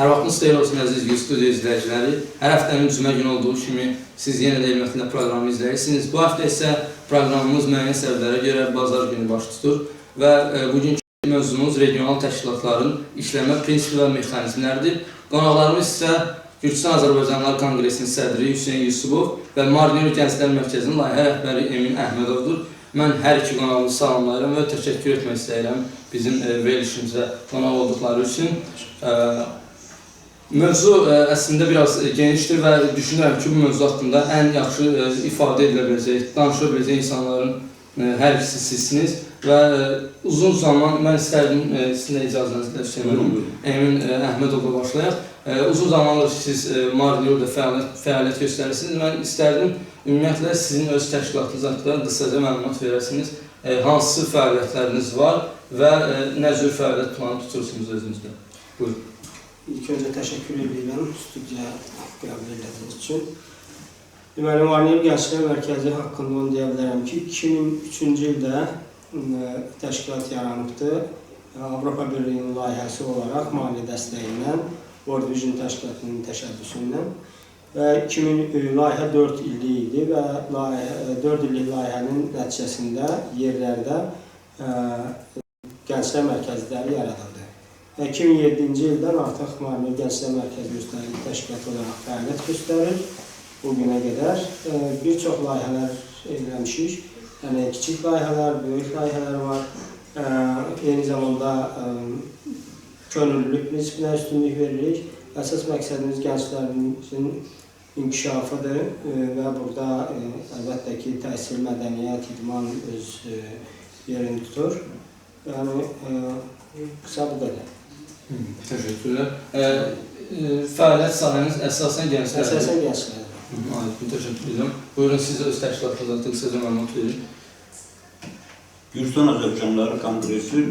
Hər vaxtınız xeyir olsun əziz studiya izləyiciləri. Hər həftənin cümə günü olduğu kimi siz yenə də Elmətlə proqramı izləyirsiniz. Bu həftə isə proqramımız müəyyən səbəblərə görə bazar günü baş tutur və bugünkü mövzumuz regional təşkilatların işləmə prinsipi və mexanizmləridir. Qonaqlarımız isə Gürcüstan Azərbaycanlılar Konqresinin sədri Hüseyn Yusubov və Marniyol Gənclər Mərkəzinin layihə rəhbəri Emin Əhmədovdur. Mən hər iki qonağımızı salamlayıram və təşəkkür etmək istəyirəm bizim verilişimizə qonaq olduqları üçün. Mövzu əslində biraz genişdir və düşünürəm ki, bu mövzu haqqında ən yaxşı ifadə edilə biləcək, danışa biləcək insanların hər ikisi sizsiniz və uzun zaman mən istərdim, sizin də icazənizlə Hüseyin Emin Əhmədovla başlayaq. Uzun zamandır siz Marniyolda fəaliyyət göstərirsiniz. Mən istərdim ümumiyyətlə sizin öz təşkilatınız haqqında qısaca məlumat verəsiniz. Hansı fəaliyyətləriniz var və nə cür fəaliyyət planı tutursunuz özünüzdə? Buyurun. İlk önce teşekkür ederim stüdyoya qəbul etdiyiniz üçün. Deməli, Marniyol Gənclər Mərkəzi haqqında onu deyə bilərəm ki, 2003-cü ildə təşkilat yaranıbdır. Avropa Birliyinin layihəsi olaraq mali dəstəyindən, World Vision təşkilatının təşəbbüsündən və layihə 4 illik idi və 4 illik layihənin nəticəsində yerlərdə gənclər mərkəzləri yaradıldı. 2007-ci ildən artıq Marniyol Gənclər Mərkəzi təşkilat olaraq fəaliyyət göstərir. Bu günə qədər bir çox layihələr eləmişik. Yəni, kiçik layihələr, böyük layihələr var. Eyni zamanda könüllülük prinsipinə üstünlük veririk. Əsas məqsədimiz gənclərimizin inkişafıdır və burada əlbəttə ki, təhsil, mədəniyyət, idman öz yerini tutur. Yəni, qısa bu qədər. Təşəkkürlər. Fəaliyyət sahəniz əsasən gənclərdir. Əsasən gənclərdir. Təşəkkür edirəm. Buyurun, siz öz təşkilatınızda qısaca məlumat verin. Gürcüstan Azərbaycanlıları Konqresi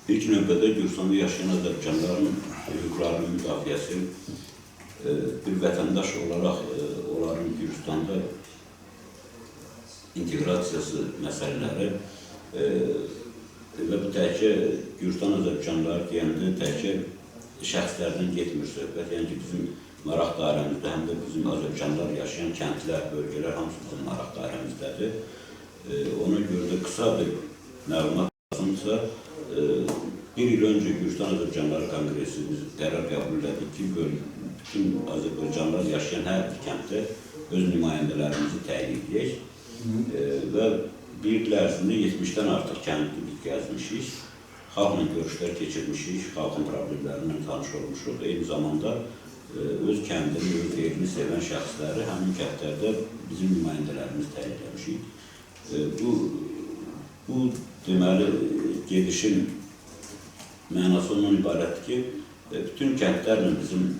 ilk növbədə Gürcüstanda yaşayan Azərbaycanlıların hüquqlarının müdafiəsi, bir vətəndaş olaraq onların Gürcüstanda inteqrasiyası məsələləri və bu təkcə Gürcüstan Azərbaycanlıları deyəndə təkcə şəxslərdən getmir söhbət. Yəni ki, bizim maraq dairəmizdə həm də bizim Azərbaycanlılar yaşayan kəndlər, bölgələr hamısı bizim maraq dairəmizdədir. Ona görə də qısa bir məlumat lazımdırsa, bir il öncə Gürcüstan Azərbaycanlıları Konqresi qərar qəbul elədik ki, bütün Azərbaycanlılar yaşayan hər bir kənddə öz nümayəndələrimizi təyin edək və bir il ərzində 70-dən artıq kəndi biz gəzmişik, xalqla görüşlər keçirmişik, xalqın problemlərindən tanış olmuşuq. Eyni zamanda öz kəndini, öz yerini sevən şəxsləri həmin kəndlərdə bizim nümayəndələrimiz təyin etmişik. Bu deməli, gedişin mənası ondan ibarətdir ki, bütün kəndlərlə bizim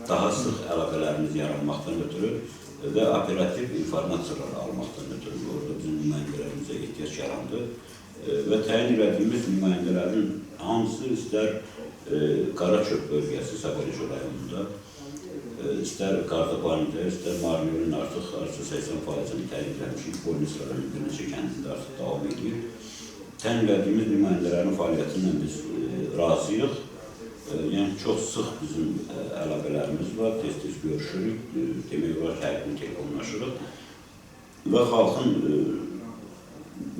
daha sıx əlaqələrimiz yaranmaqdan ötürü və operativ informasiyalar almaqdan ötürü orada bizim nümayəndələrimizə ehtiyac yarandı və təyin edildiyimiz nümayəndələrin hamısı istər Qaraçöp bölgəsi, Sabarico rayonunda, istər Qardabanıda, istər Marniyolun artıq 80%-ni təyin edilmişik, Polis rayonun bir neçə kəndində artıq davam edir. Təyin edildiyimiz nümayəndələrin fəaliyyətindən biz razıyıq. Yəni, çox sıx bizim əlaqələrimiz var, tez-tez görüşürük, demək olar ki, hər gün telefonlaşırıq və xalqın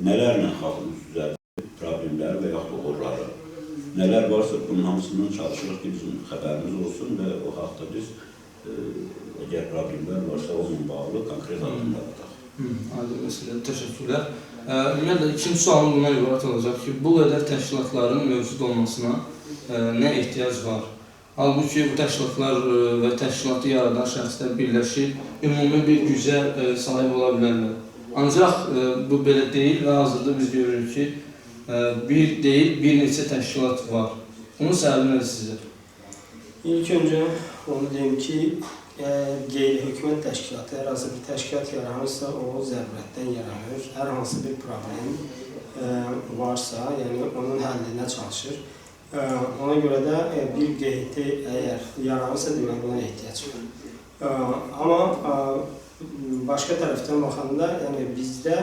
nələrlə xalqın üzrə problemləri və yaxud uğurları, nələr varsa bunun hamısından çalışırıq ki, bizim xəbərimiz olsun və o haqda biz, əgər problemlər varsa, onunla bağlı konkret addımlar ataq. Aydın məsələ, təşəkkürlər. Ümumiyyətlə, ikinci sualım bundan ibarət olacaq ki, bu qədər təşkilatların mövcud olmasına nə ehtiyac var? Halbuki bu təşkilatlar və təşkilatı yaradan şəxslər birləşib, ümumi bir gücə sahib ola bilərlər. Ancaq bu belə deyil və hazırda biz görürük ki, bir deyil, bir neçə təşkilat var. Bunun səbəbi nədir sizə? İlk öncə onu deyim ki, qeyri-hökumət təşkilatı, hər hansı bir təşkilat yaranırsa, o zərurətdən yaranır. Hər hansı bir problem varsa, yəni onun həllinə çalışır. Ona görə də bir qeyti əgər yaranırsa, demək buna ehtiyac var. Amma başqa tərəfdən baxanda, yəni bizdə,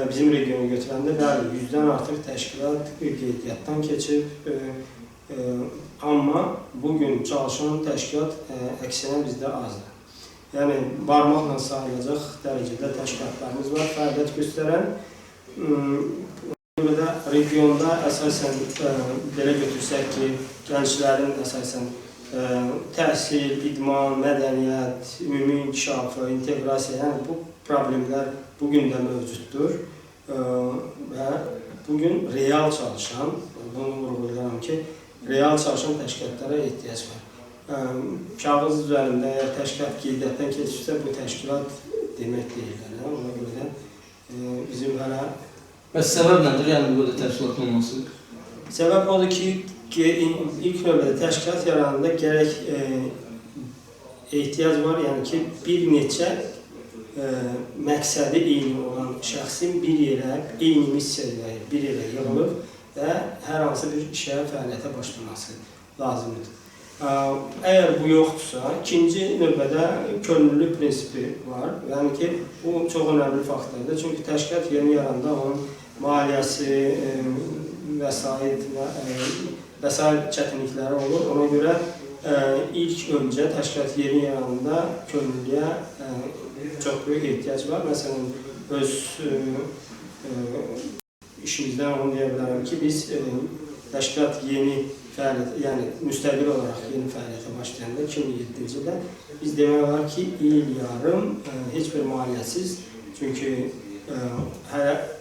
bizim regionu götürəndə, bəli, 100-dən artıq təşkilat qeydiyyatdan keçib, amma bugün çalışan təşkilat əksinə bizdə azdır. Yəni, barmaqla sayılacaq dərəcədə təşkilatlarımız var, fəaliyyət göstərən. Burada regionda əsasən belə götürsək ki, gənclərin əsasən təhsil, idman, mədəniyyət, ümumi inkişafı, inteqrasiya, yəni bu problemlər bugün də mövcuddur və bugün real çalışan, bunu vurğulayıram ki, real çalışan təşkilatlara ehtiyac var. Kağız üzərində əgər təşkilat qeydiyyatdan keçirsə, bu təşkilat demək deyirlər. Ona görə də bizim hələ... Bəs səbəb nədir, yəni burada təşkilat olması? Səbəb odur ki, ilk növbədə təşkilat yarananda gərək ehtiyac var, yəni ki, bir neçə məqsədi eyni olan şəxsin bir yerə, eyni missiyaya bir yerə yığılıb və hər hansı bir işə, fəaliyyətə başlaması lazımdır. Əgər bu yoxdursa, ikinci növbədə könüllü prinsipi var. Yəni ki, bu çox önəmli faktordur. Çünki təşkilat yeni yaranda onun maliyyəsi, vəsait çətinlikləri olur. Ona görə ilk öncə təşkilat yeni yaranda könüllüyə çox böyük ehtiyac var. Məsələn, öz işimizdən onu deyə bilərəm ki, biz təşkilat yeni fəaliyyət, yəni müstəqil olaraq yeni fəaliyyətə başlayanda 2007-ci ildə biz demək olar ki, il yarım heç bir maliyyəsiz, çünki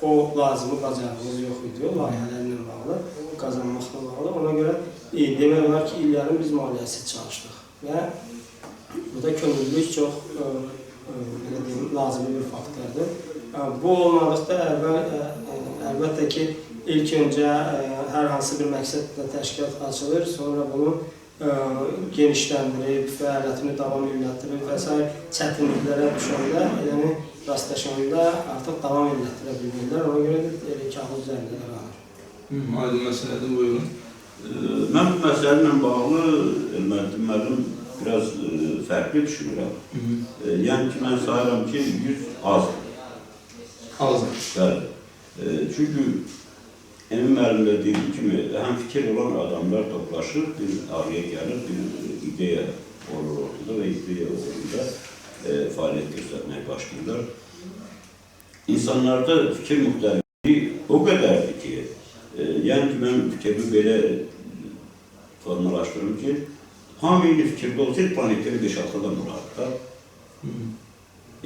o lazımı bacarığımız yox idi, layihələrlə bağlı, qazanmaqla bağlı. Ona görə demək olar ki, il yarım biz maliyyəsiz çalışdıq və burada könüllülük çox lazımi bir faktordur. Bu olmadıqda əlbəttə ki, ilk öncə hər hansı bir məqsədlə təşkilat açılır, sonra bunu genişləndirib, fəaliyyətini davam elətdirib və s. çətinliklərə düşəndə, yəni rastlaşanda artıq davam elətdirə bilmirlər. Ona görə də kağız üzərində yaranır. Aydın məsələdir, buyurun. Mən bu məsələ ilə bağlı müəllim biraz fərqli düşünürəm. Yəni ki, mən sayıram ki, 100 azdır. Azdır. Bəli. Çünki Emin müəllim də dediyi kimi, həm fikir olan adamlar toplaşır, bir araya gəlir, bir ideya olur ortada və ideya uğrunda fəaliyyət göstərməyə başlayırlar. İnsanlarda fikir müxtəlifliyi o qədərdir ki, yəni ki, mən fikrimi belə formalaşdırım ki, hamı eyni fikirdə olsaydı, planetləri 5-6 adam olardı da.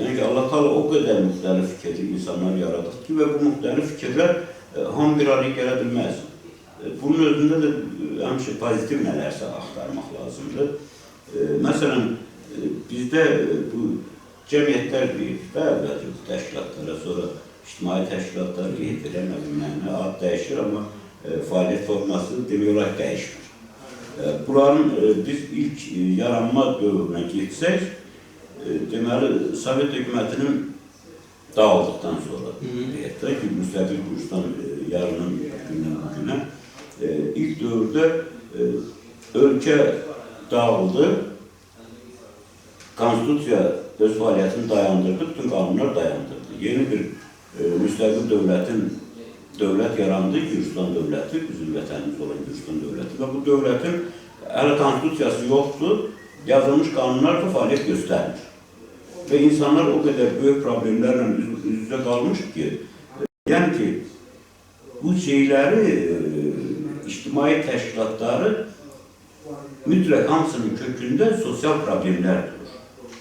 Yəni ki, Allah Teala o qədər müxtəlif fikirli insanlar yaradır ki, və bu müxtəlif fikirlər hamı bir araya gələ bilməz. Bunun özündə də həmişə pozitiv nələrsə axtarmaq lazımdır. Məsələn, bizdə bu cəmiyyətlər deyirik də, əvvəlcə bu təşkilatlara, sonra ictimai təşkilatlar deyirik, nə bilməyinə, ad dəyişir, amma fəaliyyət forması demək olaraq dəyişmir. Bunların biz ilk yaranma dövrünə getsək, deməli, Sovet hökumətinin dağıldıqdan sonra deyək də ki, müstəqil Gürcistan yarının gündən bugünə ilk dövrdə ölkə dağıldı, konstitusiya öz fəaliyyətini dayandırdı, bütün qanunlar dayandırdı. Yeni bir müstəqil dövlət yarandı, Gürcistan dövləti, bizim vətənimiz olan Gürcistan dövləti və bu dövlətin hələ konstitusiyası yoxdur, yazılmış qanunlar da fəaliyyət göstərmir. Və insanlar o qədər böyük problemlərlə üz-üzə qalmışdır ki, yəni ki, bu şeyləri, ictimai təşkilatları mütləq hamısının kökündə sosial problemlər durur,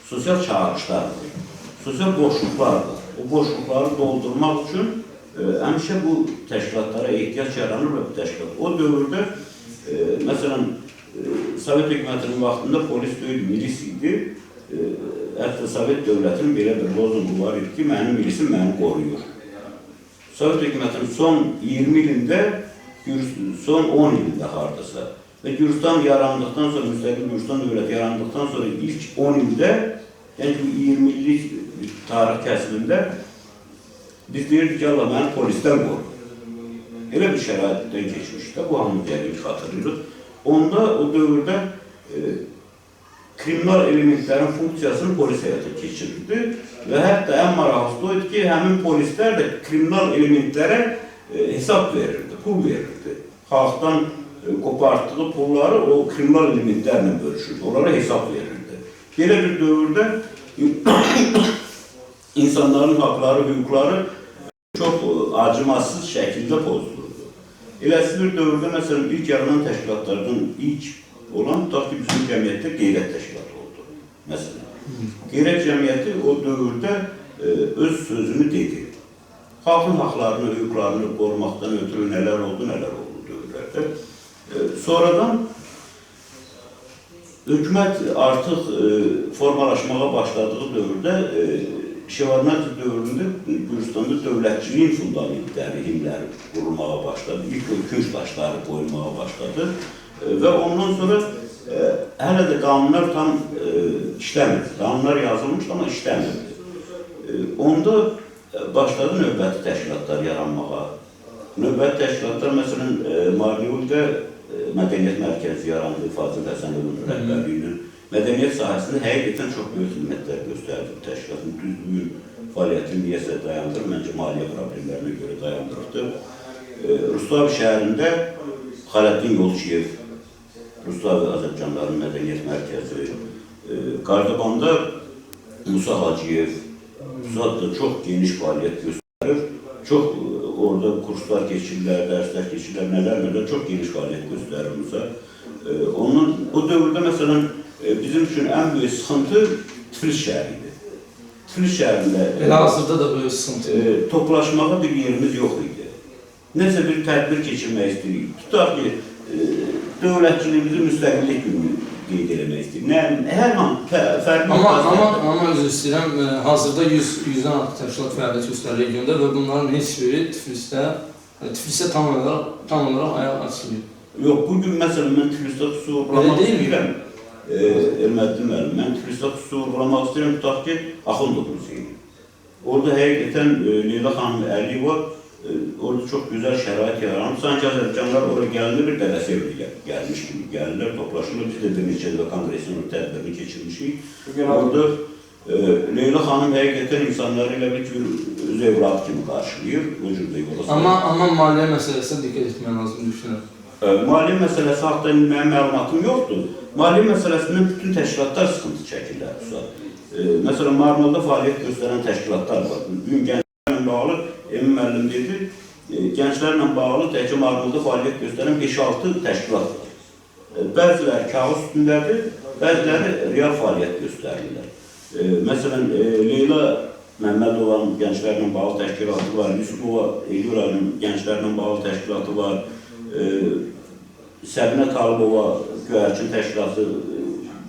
sosial çağırışlardır, sosial boşluqlardır. O boşluqları doldurmaq üçün həmişə bu təşkilatlara ehtiyac yaranır və bu təşkilat. O dövrdə, məsələn, Sovet hökumətinin vaxtında polis deyil, milis idi. Hətta Sovet dövlətinin belə bir lozungu var idi ki, mənim milisim məni qoruyur. Sovet hökumətinin son 20 ilində, son 10 ilində hardasa ve Gürcistan yarandıktan sonra, müstakil Gürcistan dövləti yarandıktan sonra ilk 10 ildə, yəni 20 illik tarix kəsimində biz deyirdik ki, Allah məni polisdən qoru. Elə bir şəraitdən keçmişdə, bu hamı dəqiq xatırlayırıq. Onda, o dövrdə kriminal elementlərin funksiyasını polis həyata keçirirdi və hətta ən maraqlısı o idi ki, həmin polislər də kriminal elementlərə hesab verirdi, pul verirdi. Xalqdan qopartdığı pulları o kriminal elementlərlə bölüşürdü, onlara hesab verirdi. Belə bir dövrdə insanların haqları, hüquqları çox acımasız şəkildə pozulurdu. Eləsi bir dövrdə, məsələn, ilk yaranan təşkilatlardan ilk olan, tutaq ki, bizim cəmiyyətdə qeyrət təşkilatı oldu. Məsələn, qeyrət cəmiyyəti o dövrdə öz sözünü dedi. Xalqın haqlarını, hüquqlarını qorumaqdan ötürü nələr oldu dövrlərdə. Sonradan hökumət artıq formalaşmağa başladığı dövrdə Şevarnadze dövründə Gürcistanda dövlətçiliyin fundamentləri, himləri qurulmağa başladı. İlk künc daşları qoyulmağa başladı. Və ondan sonra hələ də qanunlar tam işləmirdi. Qanunlar yazılmışdı, amma işləmirdi. Onda başladı növbəti təşkilatlar yaranmağa. Növbəti təşkilatlar, məsələn, Marnioldə Mədəniyyət Mərkəzi yarandı, Fazıl Həsənovun rəhbərliyinin. Mədəniyyət sahəsində həqiqətən çox böyük xidmətlər göstərdi. Təşkilatın düzgün fəaliyyətini niyəsə dayandırır, məncə maliyyə problemlərinə görə dayandırırdı. Rustav şəhərində Xaləddin Yolçiyev, Rustav Azərbaycanların Mədəniyyət Mərkəzi, Qardabanda Musa Hacıyev, Musa da çox geniş fəaliyyət göstərir. Çox orada kurslar keçirlər, dərslər keçirlər, nələr, çox geniş fəaliyyət göstərir Musa. O dövrdə, məsələn, bizim üçün ən böyük sıxıntı Tiflis şəhəri idi. Tiflis şəhərində elə hazırda da böyük sıxıntı. Toplaşmağa bir yerimiz yox idi. Nəsə bir tədbir keçirmək istəyirik. Tutaq ki, dövlətçiliyimizi müstəqillik günü qeyd eləmək istəyirik. Hər hansı fərqli... Amma özür istəyirəm, hazırda 100-dən artıq təşkilat fəaliyyət göstərir regionda və bunların heç biri Tiflisdə tam olaraq ayaq açılıyor. Yox, bugün məsələn, mən Tiflisdə xüsusi vurgulamaq istəyirəm. Erməddin müəllim, mən Tiflisdə xüsusi vurgulamaq istəyirəm, tutaq ki, Axundov muzeyi. Orada həqiqətən Leyla xanım Əliyeva orada çox gözəl şərait yaranıb. Sanki Azərbaycanlar oraya gəlində bir dədəsi evli gəlmiş kimi gəlirlər, toplaşırlar. Biz də bir neçə də kongresin tədbirini keçirmişik. Orada Leyla xanım həqiqətən insanları ilə bir öz evladı kimi qarşılayır. Amma maliyyə məsələsinə diqqət etmək lazım düşünürəm. Maliyyə məsələsi haqqında mənim məlumatım yoxdur. Maliyyə məsələsindən bütün təşkilatlar sıxıntı çəkirlər. Məsələn, Marnolda fəaliyyət göstərən təşkilatlar var. Bugün gənclərlə bağlı, Emin müəllim dedi, gənclərlə bağlı təkcə Marnolda fəaliyyət göstərən 5-6 təşkilat var. Bəziləri kağız üstündədir, bəziləri real fəaliyyət göstərirlər. Məsələn, Leyla Məmmədovanın gənclərlə bağlı təşkilatı var, Yusufova Eliyuranın gənclərlə bağlı təşkilatı var, Səbinə Talibova Göyərçin təşkilatı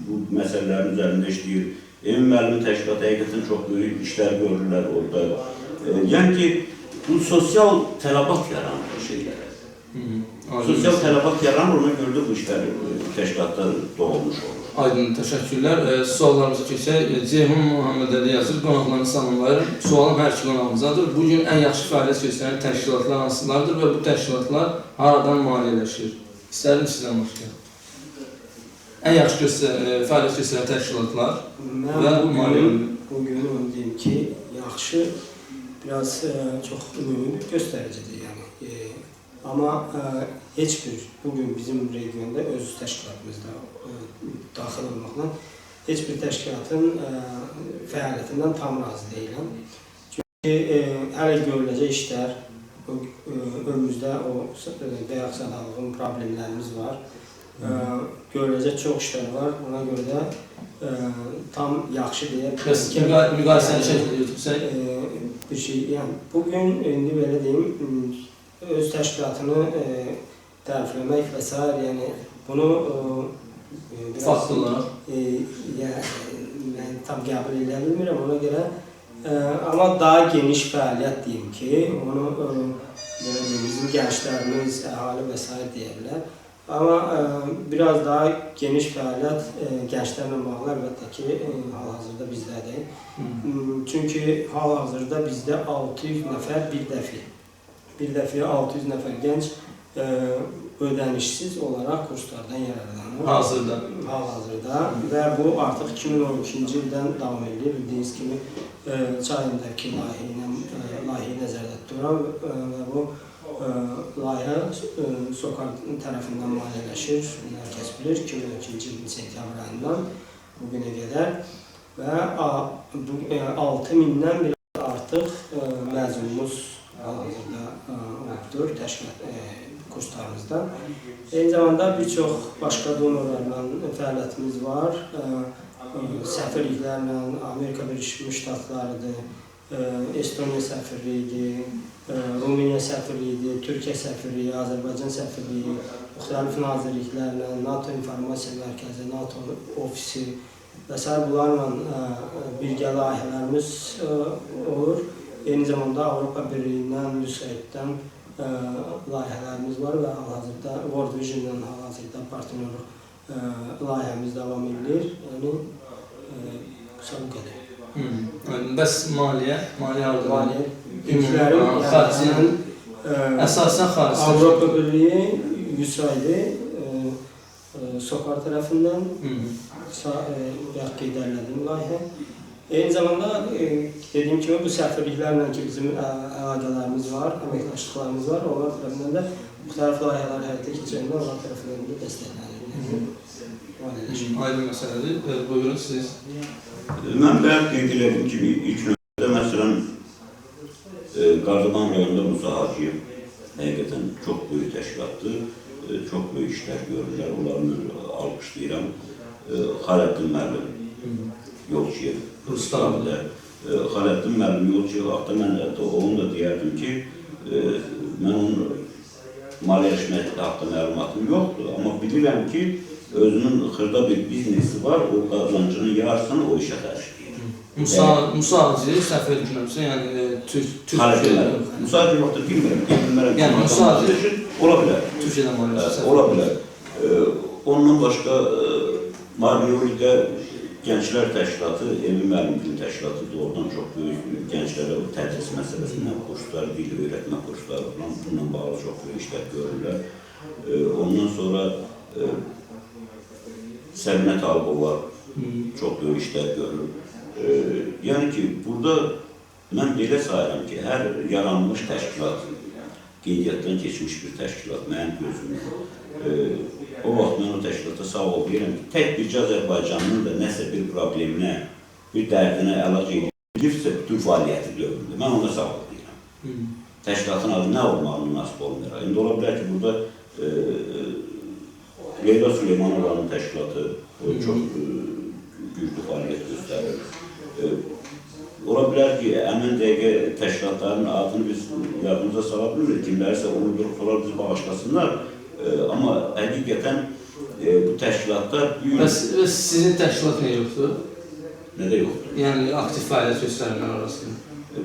bu məsələlərin üzərində işləyir. Emin müəllimin təşkilatı həqiqətən çox böyük işlər görürlər orada. Yəni ki, bu sosial tələbat yaranır şeylərə. Sosial tələbat yaranır, ona görə də bu işlər təşkilatlar doğulmuş olur. Aydın, təşəkkürlər. Suallarımıza keçək. Ceyhun Muhammedalı yazır, qonaqlarını salamlayır. Sualım hər iki qonağımızadır. Bugün ən yaxşı fəaliyyət göstərən təşkilatlar hansılardır və bu təşkilatlar haradan maliyyələşir? İstərim sizdən başlayalım. Ən yaxşı fəaliyyət göstərən təşkilatlar və maliyyələşir. Bugün onu deyim ki, yaxşı, biraz çox ümumi göstəricidir. Amma heç bir, bugün bizim regionda öz təşkilatımızda daxil olmaqla heç bir təşkilatın fəaliyyətindən tam razı deyiləm. Çünki hələ görüləcək işlər, önümüzdə o dayaq sadalığın problemlərimiz var. Görüləcək çox işlər var, ona görə də tam yaxşı deyə... Müqayisəni şəkildə götürsək? Bir şey, yəni, bugün, indi belə deyim, öz təşkilatını tərifləmək və s. yəni bunu faktlar mən tam qəbul edə bilmirəm ona görə, amma daha geniş fəaliyyət deyim ki, onu bizim gənclərimiz, əhali və s. deyə bilər. Amma biraz daha geniş fəaliyyət gənclərlə bağlı əlbəttə ki, hal-hazırda bizdədir. Çünki hal-hazırda bizdə 600 nəfər bir dəfiyə 600 nəfər gənc ödənişsiz olaraq kurslardan yararlanır. Hal-hazırda və bu artıq 2012-ci ildən davam edir. Bildiyiniz kimi çayındakı layihəyi nəzərdə tuturam və bu layihə SOCAR tərəfindən maliyyələşir. Hər kəs bilir, 2012-ci ilin sentyabr ayından bugünə qədər və 6000-dən bir artıq məzunumuz hal-hazırda olubdur kurslarımızda. Eyni zamanda bir çox başqa donorlarla fəaliyyətimiz var. Səfirliklərlə, Amerika Birləşmiş Ştatlarıdır, Estoniya səfirliyidir, Rumıniya səfirliyidir, Türkiyə səfirliyi, Azərbaycan səfirliyi, müxtəlif nazirliklərlə, NATO İnformasiya Mərkəzi, NATO ofisi və s. bunlarla birgə layihələrimiz olur. Eyni zamanda Avropa Birliyindən, USAID-dən layihələrimiz var və hal-hazırda World Vision-dan hal-hazırda partnerlik layihəmiz davam edir. Yəni, qısa bu qədər. Bəs maliyyə aldığı? İlklərim, əsasən xarici. Avropa Birliyi, USAID-i, SOCAR tərəfindən qeyd edildiyi layihə. Eyni zamanda dediyim kimi bu səfirliklərlə ki, bizim əlaqələrimiz var, əməkdaşlıqlarımız var. Onlar tərəfindən də müxtəlif layihələr həyata keçirəndə onlar tərəfindən də dəstəklənir. Aydın məsələdir. Buyurun siz. Mən bəyan qeyd edildiğim kimi ilk növbədə məsələn Qardaman rayonunda Musa Hacıyev həqiqətən çox böyük təşkilatdır, çox böyük işlər görürlər. Onları alqışlayıram. Xaləddin müəllim Yolçiyev Rustavidə. Xaləddin müəllim Yolçiyev haqqında mən onu da deyərdim ki, mən onun maliyyələşmək haqqında məlumatım yoxdur, amma bilirəm ki, özünün xırda bir biznesi var, o qazancının yarısını o işə xərcləyir. Musa Hacıyev səhv etmirəmsə, yəni Türkiyə. Musa Hacıyev vaxtda bilmirəm. Yəni Musa Hacıyev ola bilər. Türkiyədən maliyyələşir. Ola bilər. Ondan başqa Mariyolidə Gənclər Təşkilatı, Emin Müəllimgilin təşkilatı doğrudan çox böyük gənclərə tədris məsələsindən kurslar, dil öyrətmə kursları falan bununla bağlı çox böyük işlər görürlər. Ondan sonra Səbinə Talibova çox böyük işlər görür. Yəni ki, burada mən belə sayıram ki, hər yaranmış təşkilat, qeydiyyatdan keçmiş bir təşkilat, mənim gözümün. O vaxt mən o təşkilata sağ ol deyirəm ki, tək bircə Azərbaycanın da nəsə bir probleminə, bir dərdinə əlac edilirsə, bütün fəaliyyəti dövründə. Mən ona sağ ol deyirəm. Təşkilatın adı nə olmağı münasib olmayır. İndi ola bilər ki, burada Leyla Süleymanovanın təşkilatı çox güclü fəaliyyət göstərir. Ola bilər ki, həmin dəqiqə təşkilatların adını biz yadımıza sala bilmirik, kimlərsə unuduruq, sonra bizi bağışlasınlar. Amma həqiqətən bu təşkilatlar... Bəs sizin təşkilat nə yoxdur? Nədə yoxdur? Yəni, aktiv fəaliyyət göstərilmər arasında.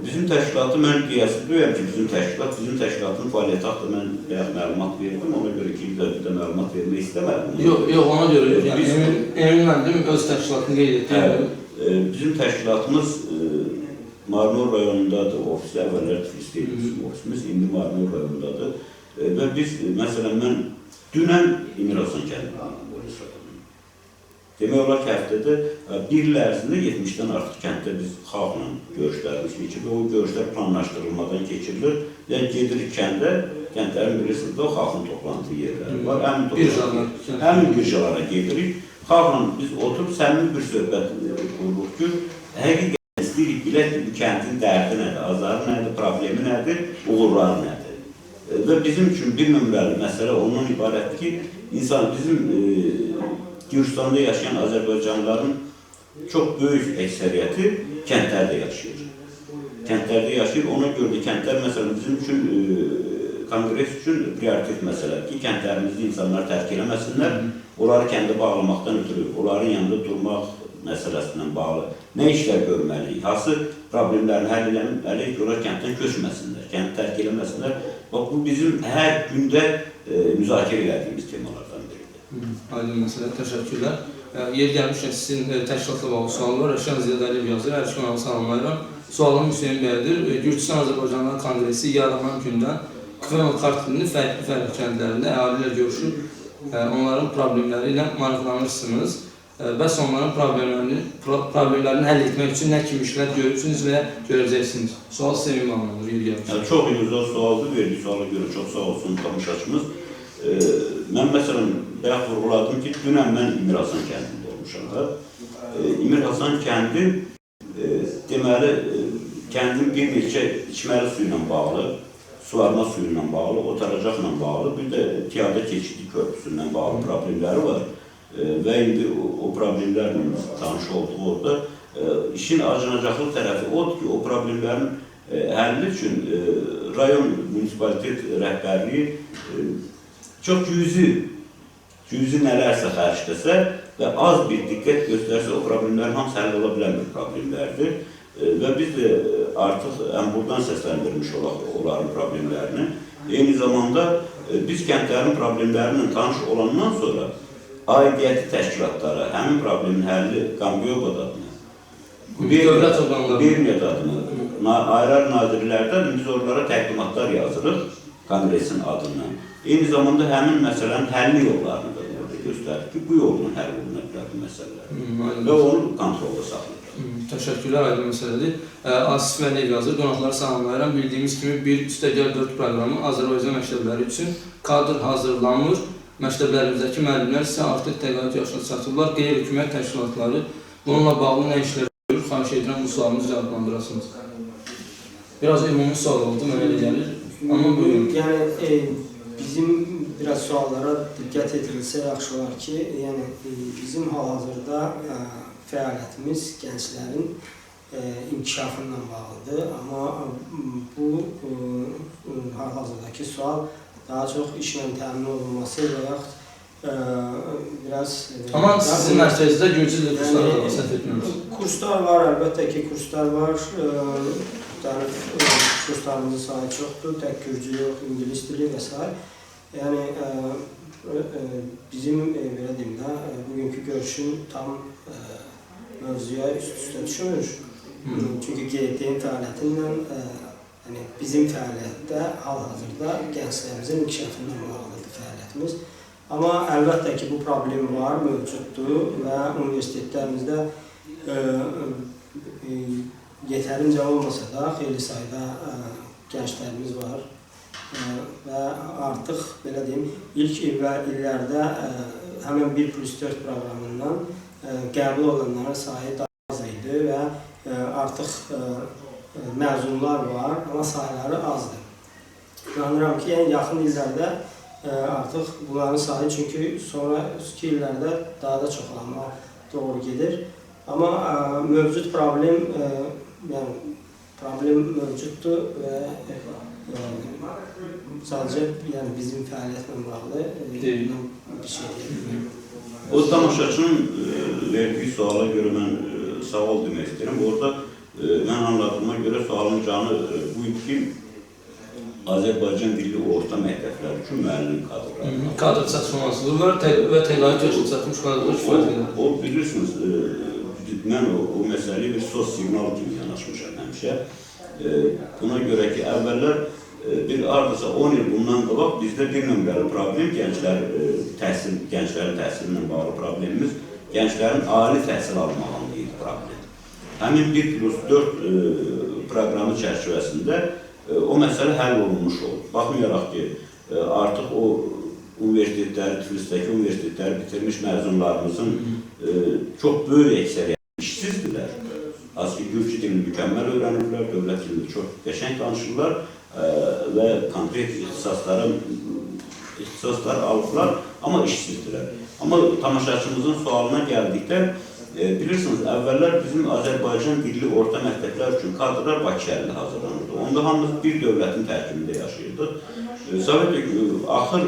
Bizim təşkilatı mən qiyası duyam ki, bizim təşkilatın fəaliyyəti haqqında mən bayaq məlumat verdim, ona görə ki, bir də məlumat vermək istəmədim. Yox, ona görə, yəni Emin müəllim öz təşkilatını qeyd etdi. Bizim təşkilatımız Marmur rayonundadır, ofisi əvvəllər Tiflisdə idi bizim ofisimiz, indi Marmur rayonundadır. Və biz, məsələn, mən dünən İmirasan kəndindəyim. Demək olar ki, həftədə bir il ərzində 70-dən artıq kənddə biz xalqla görüşlərimiz keçirilir. O görüşlər planlaşdırılmadan keçirilir. Yəni, gedirik kəndə, kəndlərin birisində o xalqın toplantı yerləri var. Həmin birjalara gedirik. Xalqla biz oturub səmimi bir söhbət qururuq ki, həqiqətən istəyirik bilək ki, bu kəndin dərdi nədir, azarı nədir, problemi nədir, uğurları nədir. Və bizim üçün bir nömrəli məsələ ondan ibarətdir ki, bizim Gürcüstanda yaşayan Azərbaycanlıların çox böyük əksəriyyəti kəndlərdə yaşayır. Kəndlərdə yaşayır, ona görə də kəndlər məsələn bizim üçün, kongres üçün prioritet məsələdir ki, kəndlərimizdə insanlar tərk eləməsinlər, onları kəndə bağlamaqdan ötürü, onların yanında durmaq məsələsindən bağlı nə işlər görməliyik, hansı problemlərini həll eləməliyik, onlar kənddən köçməsinlər, kəndi tərk eləməsinlər. Bax, bu bizim hər gündə müzakirə etdiyimiz temalardan biridir. Aydın məsələ, təşəkkürlər. Yer gəlmişkən sizin təşkilatla bağlı sual var. Rəşən Ziyad Əliyev yazır, hər kanalı salamlayıram. Sualım Hüseyin bəydir. Gürcüstan-Azərbaycanlar Konqresi yaranan gündən Kveno kartinin fərqli kəndlərində əhali ilə görüşüb, onların problemləri ilə maraqlanırsınız. Bəs onların problemlərini həll etmək üçün nə kimi işlər görürsünüz və görəcəksiniz? Sual sevimli anlamdır, yer gəlmişkən. Çox gözəl sualdır, verdiyi suala görə çox sağ olsun tamaşaçımız. Mən məsələn, bayaq vurğuladım ki, dünən mən İmir Hasan kəndində olmuşam da. İmir Hasan kəndi, deməli, kəndin bir neçə içməli suyu ilə bağlı, suvarma suyu ilə bağlı, otaracaqla bağlı, bir də piyada keçidi körpüsündən bağlı problemləri var. Və indi o problemlərlə tanış olduq orada. İşin acınacaqlı tərəfi odur ki, o problemlərin həlli üçün rayon munisipalitet rəhbərliyi çox cüzi nələrsə xərcləsə və az bir diqqət göstərsə, o problemlərin hamısı həll ola bilən bir problemlərdir. Və biz də artıq buradan səsləndirmiş olaq onların problemlərini. Eyni zamanda biz kəndlərin problemlərinin tanış olandan sonra aidiyyəti təşkilatlara, həmin problemin həlli Qamqiyobad adına, Birniyat adına, ayrı nazirlərdən biz oralara təqdimatlar yazırıq Konqresin adından. Eyni zamanda həmin məsələnin həlli yollarını da orada göstərir ki, bu yolla həll oluna bilər bu məsələlər və onu kontrolda saxlayır. Təşəkkürlər, aydın məsələdir. Asif Vəliyev yazır, qonaqları salamlayıram. Bildiyimiz kimi 1+4 proqramı Azərbaycan məktəbləri üçün kadr hazırlanmır. Məktəblərimizdəki müəllimlər isə artıq təqaüd yaşına çatıblar. Qeyri-hökumət təşkilatları bununla bağlı nə işlər görür? Xahiş edirəm, bu sualımızı cavablandırasınız. Biraz ümumi sual oldu, mənə elə gəlir. Amma buyurun. Yəni, bizim biraz suallara diqqət edilsə yaxşı olar ki, yəni, bizim hal-hazırda fəaliyyətimiz gənclərin inkişafından bağlıdır. Amma bu hal-hazırdakı sual daha çox işlə təmin olunması və yaxud biraz... Amma sizin mərkəzdə Gürcü dili kursları da səhv etmiyoruz. Kurslar var, əlbəttə ki, kurslar var. Kurslarımızın sayı çoxdur, tək Gürcü yox, İngilis dili və s. Yəni, bizim, belə deyim də, bugünkü görüşün tam mövzuya üst-üstə düşmür. Çünki GT-in fəaliyyətindən bizim fəaliyyətdə hal-hazırda gənclərimizin inkişafından bağlıdır fəaliyyətimiz. Amma əlbəttə ki, bu problem var, mövcuddur və universitetlərimizdə yetərincə olmasa da xeyli sayda gənclərimiz var və artıq, belə deyim, ilk illərdə həmin 1+4 proqramından qəbul olanların sayı daha az idi və artıq məzunlar var, amma sayıları azdır. İnanıram ki, yaxın illərdə artıq bunların sayı, çünki sonraki illərdə daha da çoxlanma doğru gedir. Amma mövcud problem mövcuddur və sadəcə bizim fəaliyyətlə bağlı bir şey deyil. O tamaşaçının verdiği suala göre ben sağ demek isterim. Orada ben anladığıma göre sualın canı buydu ki Azərbaycan dilli orta məktəblər üçün müəllim kadrları. Kadr çatışmazlığı var və təqaüd yaşına çatmış kadrlar kifayət edir. O bilirsiniz, mən o məsələyə bir sos siqnal kimi yanaşmışam həmişə. Buna görə ki, əvvəllər bir ardasa 10 il bundan qabaq bizdə bir nömrəli problem gənclərin təhsilinlə bağlı problemimiz gənclərin ali təhsil almağında idi problem. Həmin 1+4 proqramı çərçivəsində o məsələ həll olunmuş oldu. Baxmayaraq ki, artıq o universitetləri, Tiflisdəki universitetləri bitirmiş məzunlarımızın çox böyük əksəriyyəti işsizdirlər. Aslında Gürcü dilini mükəmməl öyrənirlər, dövlət dilini çox qəşəng danışırlar və konkret ixtisaslar alıblar, amma işsizdirlər. Amma tamaşaçımızın sualına gəldikdə, bilirsiniz, əvvəllər bizim Azərbaycan dilli orta məktəblər üçün kadrlar Bakı şəhərində hazırlanırdı. Onda hamımız bir dövlətin tərkibində yaşayırdıq. Sovet axır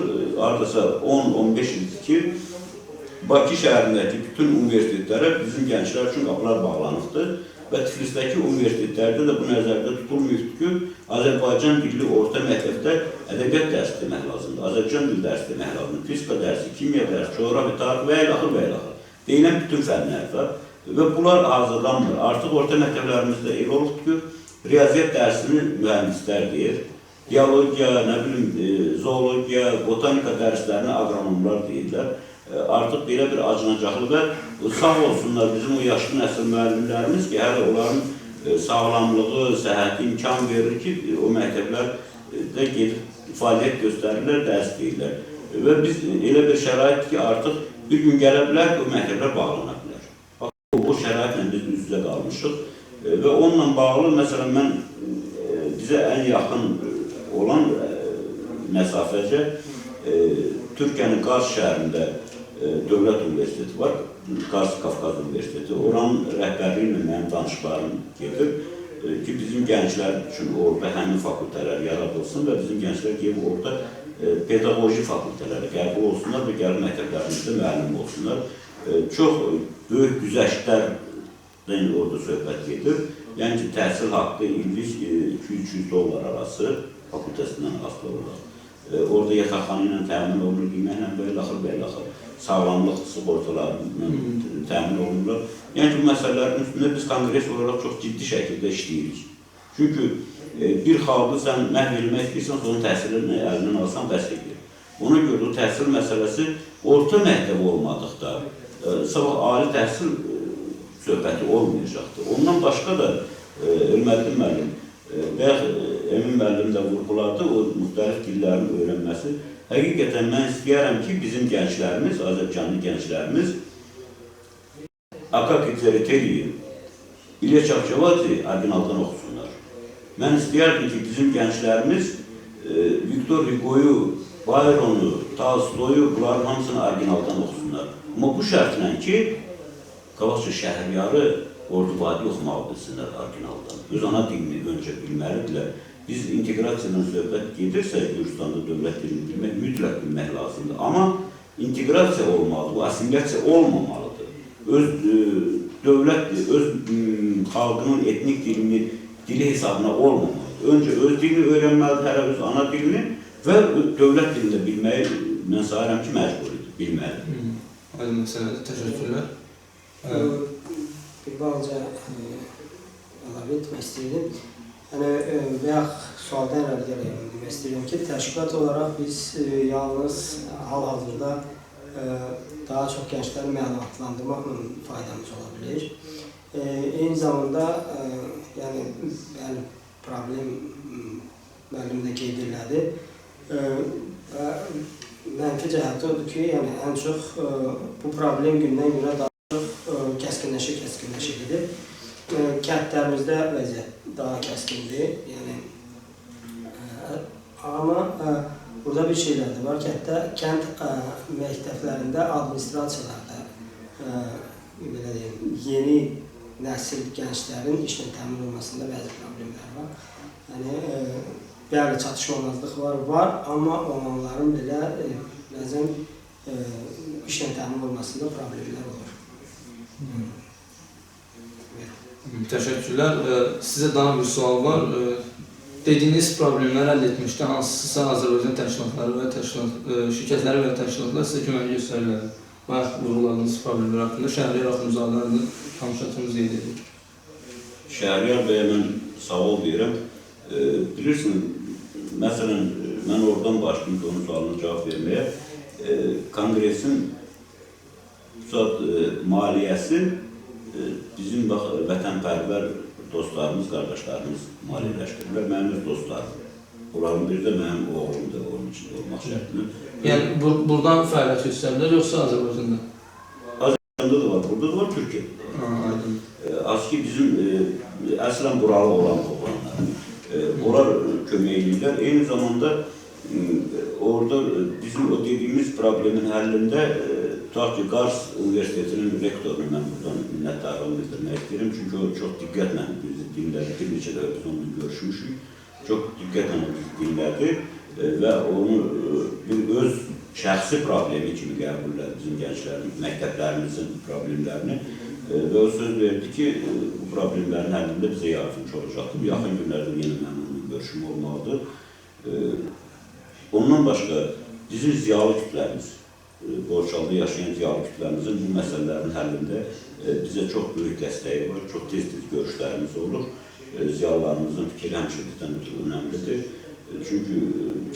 ardasa 10-15 ildir ki, Bakı şəhərindəki bütün universitetlərə bizim gənclər üçün qapılar bağlanıbdır və Tiflisdəki universitetlərdə də bu nəzərdə tutulmuyubdur ki, Azərbaycan dilli orta məktəbdə ədəbiyyat dərsi demək lazımdır, Azərbaycan dili dərsi demək lazımdır, fizika dərsi, kimya dərsi, coğrafi, tarix və ilaxır və ilaxır. Deyilən bütün fənlər var və bunlar hazırlanmır. Artıq orta məktəblərimizdə elə olub ki, riyaziyyat dərsini mühəndislər deyir, biologiya, nə bilim, zoologiya, botanika dərslərini agronomlar deyirlər. Artıq belə bir acınacaqlı və sağ olsunlar bizim o yaşlı nəsil müəllimlərimiz ki, hələ onların sağlamlığı, səhhəti imkan verir ki, o məktəblərdə gedib fəaliyyət göstərirlər, dərs deyirlər. Və biz elə bir şərait ki, artıq bir gün gələ bilər ki, o məktəblər bağlana bilər. O şəraitlə biz üz-üzə qalmışıq və onunla bağlı, məsələn, mən bizə ən yaxın olan məsafəcə Türkiyənin Qars şəhərində Dövlət Universiteti var, Qars Qafqaz Universiteti. Oranın rəhbərliyi ilə mənim danışıqlarım gedir ki, bizim gənclər üçün orada həmin fakültələr yaradılsın və bizim gənclər gelib orada pedaqoji fakültələri qəbul olsunlar və gəlib məktəblərimizdə müəllim olsunlar. Çox böyük güzəştlərdən orada söhbət gedir. Yəni ki, təhsil haqqı illik $200-300 arası fakültəsindən asılı olaraq. Orada yataqxana ilə təmin olunur, qiymətlə beləxır, sağlamlıq sığortalarından təmin olunurlar. Yəni bu məsələlərin üstündə biz konqres olaraq çox ciddi şəkildə işləyirik. Çünki bir xalqı sən məhv etmək istəyirsən, onun təhsilini əlindən alsan bəs edir. Ona görə o təhsil məsələsi orta məktəb olmadıqda, sabah ali təhsil söhbəti olmayacaqdır. Ondan başqa da Elməddin müəllim və Emin müəllim də vurğuladı, o müxtəlif dillərin öyrənməsi. Həqiqətən mən istəyərəm ki, bizim gənclərimiz, Azərbaycanlı gənclərimiz Akaki Tzerikeliyi, İlya Çavcavadze orijinaldan oxusunlar. Mən istəyərdim ki, bizim gənclərimiz Viktor Hugo'yu, Bayronu, Tolstoy'u, bunların hamısını orijinaldan oxusunlar. Amma bu şərtlə ki, qabaqca Şəhriyarı Ordubadi oxumağı bilsinlər orijinaldan. Öz ana dilini öncə bilməlidirlər. Biz inteqrasiyadan söhbət gedirsə, Gürcüstanda dövlət dilini bilmək, mütləq bilmək lazımdır. Amma inteqrasiya olmalı, bu assimilasiya olmamalıdır. Öz dövlət, öz xalqının etnik dilini, dili hesabına olmamalıdır. Öncə öz dilini öyrənməlidir, hələ öz ana dilini və dövlət dilini bilməyi, mən sayıram ki, məcburidir, bilməlidir. Aydın məsələdir, təşəkkürlər. Bir balaca əlavə etmək istəyirdim. Və sualdan əvvəl demək istəyirəm ki, təşkilat olaraq biz yalnız hal-hazırda daha çox gəncləri məlumatlandırmaqla faydamız ola bilir. Eyni zamanda, yəni, problem müəllim də qeyd elədi və mənfi cəhəti odur ki, ən çox bu problem gündən-günə daha çox kəskinləşir gedir. Kəndlərimizdə vəziyyət daha kəskindir. Amma burada bir şeylər də var. Kənd məktəblərində, administrasiyalarda yeni nəsil gənclərin işlə təmin olmasında bəzi problemlər var. Bəli, çatışmamazlıq var, amma onların belə bəzən işlə təmin olmasında problemlər olur. Təşəkkürlər. Sizə daha bir sual var. Dediyiniz problemləri həll etmişdə hansısa Azərbaycan təşkilatları və şirkətləri və təşkilatlar sizə kömək göstərirlər. Bayaq vurguladığınız problemlər haqqında Şəhriyar Axundzadənin tanışatımız qeyd edir. Şəhriyar bəyə mən sağ ol deyirəm. Bilirsin, məsələn, mən oradan başlayım ki, onun sualına cavab verməyə. Kongresin maliyyəsi bizim vətənpərvər dostlarımız, qardaşlarımız maliyyələşdirirlər. Mənim öz dostlarım. Onların biri də mənim oğlumdur, onun için olmaq şərtlə. Yəni, buradan fəaliyyət göstərirlər, yoxsa Azərbaycanda? Azərbaycanda da var, burada da var, Türkiyədə da var. Aydın. Az ki, bizim əslən buralı olan oğlanlar. Onlar kömək edirlər. Eyni zamanda orada bizim o dediyimiz problemin həllində tutaq ki, Qars Universitetinin rektorunu mən buradan minnətdarlığımı bildirmək istəyirəm. Çünki o çox diqqətlə bizi dinlədi, bir neçə dəfə biz onunla görüşmüşük. Çox diqqətlə bizi dinlədi və onu bir öz şəxsi problemi kimi qəbul elədi bizim gənclərin, məktəblərimizin problemlərini. Və o söz verdi ki, bu problemlərin həllində bizə yardımcı olacaqdır. Yaxın günlərdə yenə mən onu görüşüm olmalıdır. Ondan başqa bizim ziyalı kütləmiz, Borçalıda yaşayan ziyalı kütləmizin bu məsələlərin həllində bizə çox böyük dəstəyi var, çox tez-tez görüşlərimiz olur. Ziyalılarımızın fikri həmişə bizdən ötürü önəmlidir. Çünki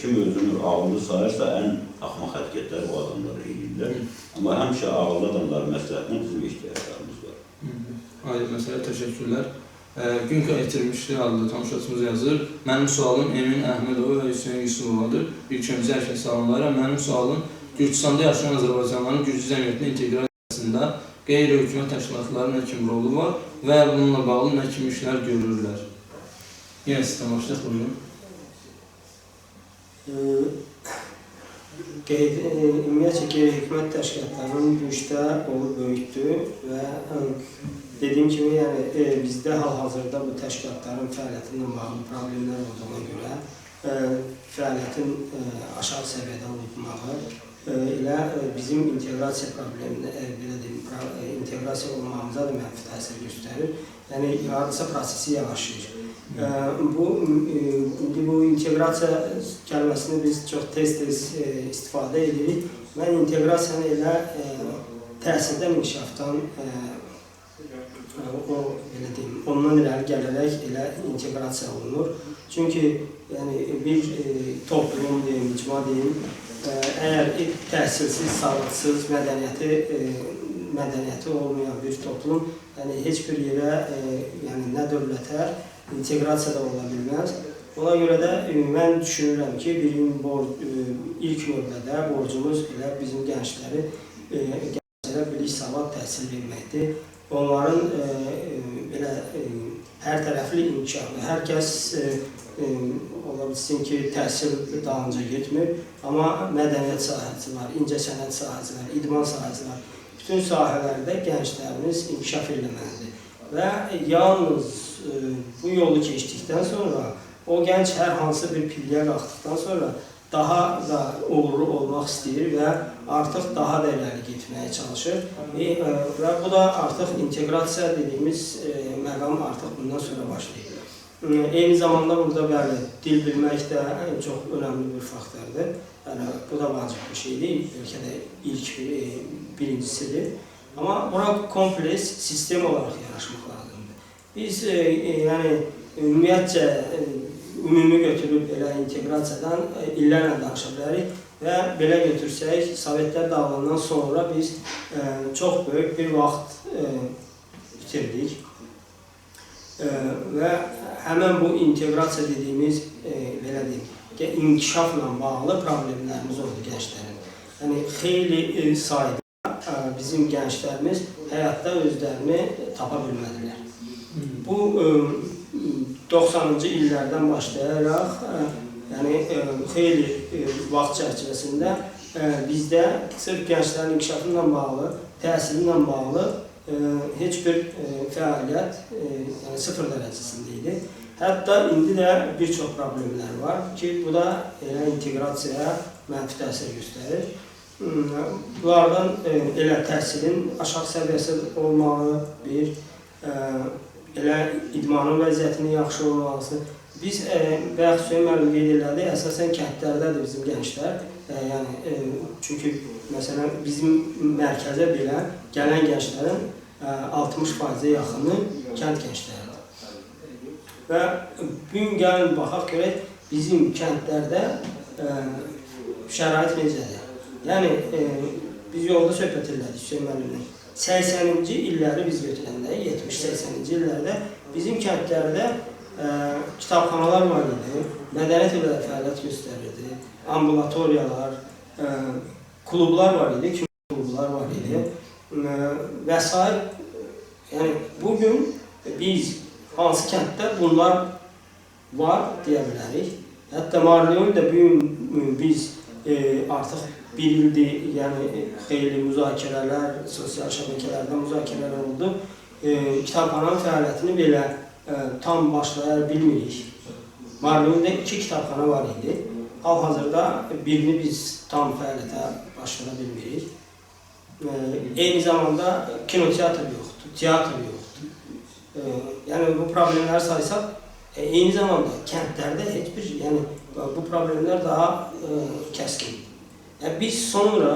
kim özünü ağıllı sayırsa, ən axmaq hərəkətləri o adamlar edirlər. Amma həmişə ağıllı adamların məsləhətinə bizim ehtiyaclarımız var. Aydın məsələ, təşəkkürlər. Günka itirmişdi adlı tanışlarımız yazır. Mənim sualım Emin Əhmədova və Hüseyin Yusufovadır. İlkimizi hər şey salamlayıram. Mənim sualım Gürcüstanda yaşayan Azərbaycanların Gürcü cəmiyyətinə inteqrasiyasında qeyri-hökumət təşkilatların nə kimi rolu var və bununla bağlı nə kimi işlər görürlər? Yenə sizdən başlayaq, buyurun. Ümumiyyətlə qeyri-hökumət təşkilatlarının Gürcüdə rolu böyükdür və dediyim kimi, yəni bizdə hal-hazırda bu təşkilatların fəaliyyətinlə bağlı problemlər olduğuna görə fəaliyyətin aşağı səviyyədə olmağı elə bizim inteqrasiya problemini, belə deyim, inteqrasiya olmamıza da mənfi təsir göstərir. Yəni, hardasa prosesi yavaşlayır. Bu inteqrasiya kəlməsini biz çox tez-tez istifadə edirik. Mən inteqrasiyanı elə təhsildən inkişafdan ondan irəli gələrək elə inteqrasiya olunur. Çünki bir toplum deyim, icma deyim, əgər təhsilsiz, savadsız, mədəniyyəti olmayan bir toplum heç bir yerə, nə dövlətə inteqrasiya da ola bilməz. Ona görə də mən düşünürəm ki, ilk növbədə borcumuz elə bizim gənclərə bilik, savad, təhsil verməkdir. Onların hər tərəfli inkişafı, hər kəs ola bilsin ki, təhsil dalınca getmir, amma mədəniyyət sahəsi var, incəsənət sahəsi var, idman sahəsi var. Bütün sahələrdə gənclərimiz inkişaf eləməlidir. Və yalnız bu yolu keçdikdən sonra, o gənc hər hansı bir pilləyə qalxdıqdan sonra daha da uğurlu olmaq istəyir və artıq daha da irəli getməyə çalışır. Və bu da artıq inteqrasiya dediyimiz məqam artıq bundan sonra başlayır. Eyni zamanda burada bəli, dil bilmək də çox önəmli bir faktordur. Bu da vacib bir şey deyil, bəlkə də ilk birincisidir. Amma bura kompleks sistem olaraq yanaşmaq lazımdır. Biz ümumiyyətcə ümumi götürüb elə inteqrasiyadan illərlə danışa bilərik və belə götürsək, Sovetlər dağılandan sonra biz çox böyük bir vaxt bitirdik və həmən bu inteqrasiya dediyimiz, belə deyim, inkişafla bağlı problemlərimiz oldu gənclərin. Xeyli sayda bizim gənclərimiz həyatda özlərini tapa bilmədilər. Bu 90-cı illərdən başlayaraq xeyli vaxt çərçivəsində bizdə sırf gənclərin inkişafıyla bağlı, təhsilinlə bağlı heç bir fəaliyyət sıfır dərəcəsində idi. Hətta indi də bir çox problemlər var ki, bu da inteqrasiyaya mənfi təsir göstərir. Bunlardan elə təhsilin aşağı səviyyəsi olmalı, elə idmanın vəziyyətinin yaxşı olmalısı. Biz, bayaq Hüseyin müəllim qeyd elədi, əsasən kəndlərdədir bizim gənclər. Çünki, məsələn, bizim mərkəzə belə gələn gənclərin 60%-ə yaxını kənd gəncləridir. Və bugün gəlin baxaq görək, bizim kəndlərdə şərait necədir? Yəni, biz yolda söhbət elədik Hüseyin müəllimlə. 80-ci illəri biz götürəndə, 70-80-ci illərdə bizim kəndlərdə kitabxanalar var idi, mədəniyyət ilə fəaliyyət göstərirdi, ambulatoriyalar, klublar var idi, klublar var idi və s. Yəni, bugün biz hansı kənddə bunlar var deyə bilərik. Hətta Marliyonda bugün biz artıq bir ildir, yəni xeyli müzakirələr, sosial şəbəkələrdə müzakirələr oldu. Kitabxananın fəaliyyətini belə tam başlaya bilmirik. Marliyonda 2 kitabxana var idi. Hal-hazırda birini biz tam fəaliyyətə başlaya bilmirik. Eyni zamanda kinoteatr yoxdur, teatr yoxdur. Yəni bu problemləri saysaq Eyni zamanda kəndlərdə heç bir, yəni bu problemlər daha kəskin. Yəni biz sonra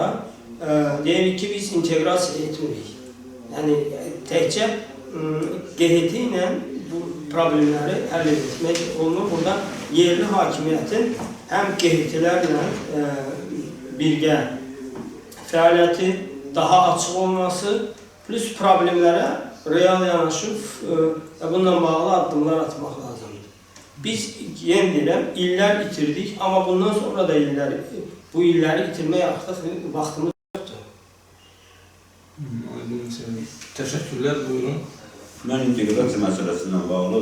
deyirik ki, biz inteqrasiya etmirik. Yəni təkcə QHT ilə bu problemləri həll etmək olunur. Burada yerli hakimiyyətin həm QHT-lərlə birgə fəaliyyəti daha açıq olması, plus problemlərə real yanaşıb bununla bağlı addımlar atmaq lazımdır. Biz, yenə deyirəm, illər itirdik, amma bundan sonra da bu illəri itirmək artıq vaxtımız yoxdur. Təşəkkürlər, buyurun. Mən inteqrasiya məsələsindən bağlı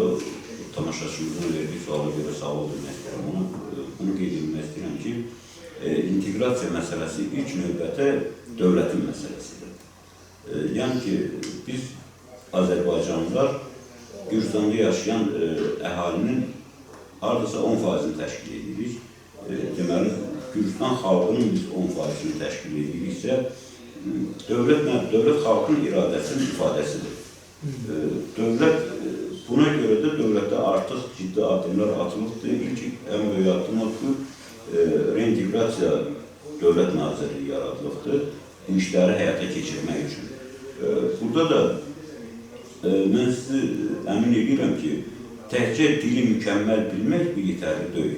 tamaşaçımızın verdiyi suala görə sağ ol demək istəyirəm. Bunu qeyd etmək istəyirəm ki, inteqrasiya məsələsi ilk növbətə dövlətin məsələsidir. Yəni ki, biz Azərbaycanlılar Gürcüstanda yaşayan əhalinin hardasa 10%-ni təşkil edirik. Deməli, Gürcüstan xalqının biz 10%-ni təşkil ediriksə, dövlət xalqın iradəsinin ifadəsidir. Dövlət, buna görə də dövlətdə artıq ciddi addımlar atılıbdır. İlk ən böyük addım ki, reinteqrasiya dövlət nazirliyi yaradılıbdır bu işləri həyata keçirmək üçün. Burada da mən sizi əmin edirəm ki, təkcə dili mükəmməl bilmək bir yetərli deyil.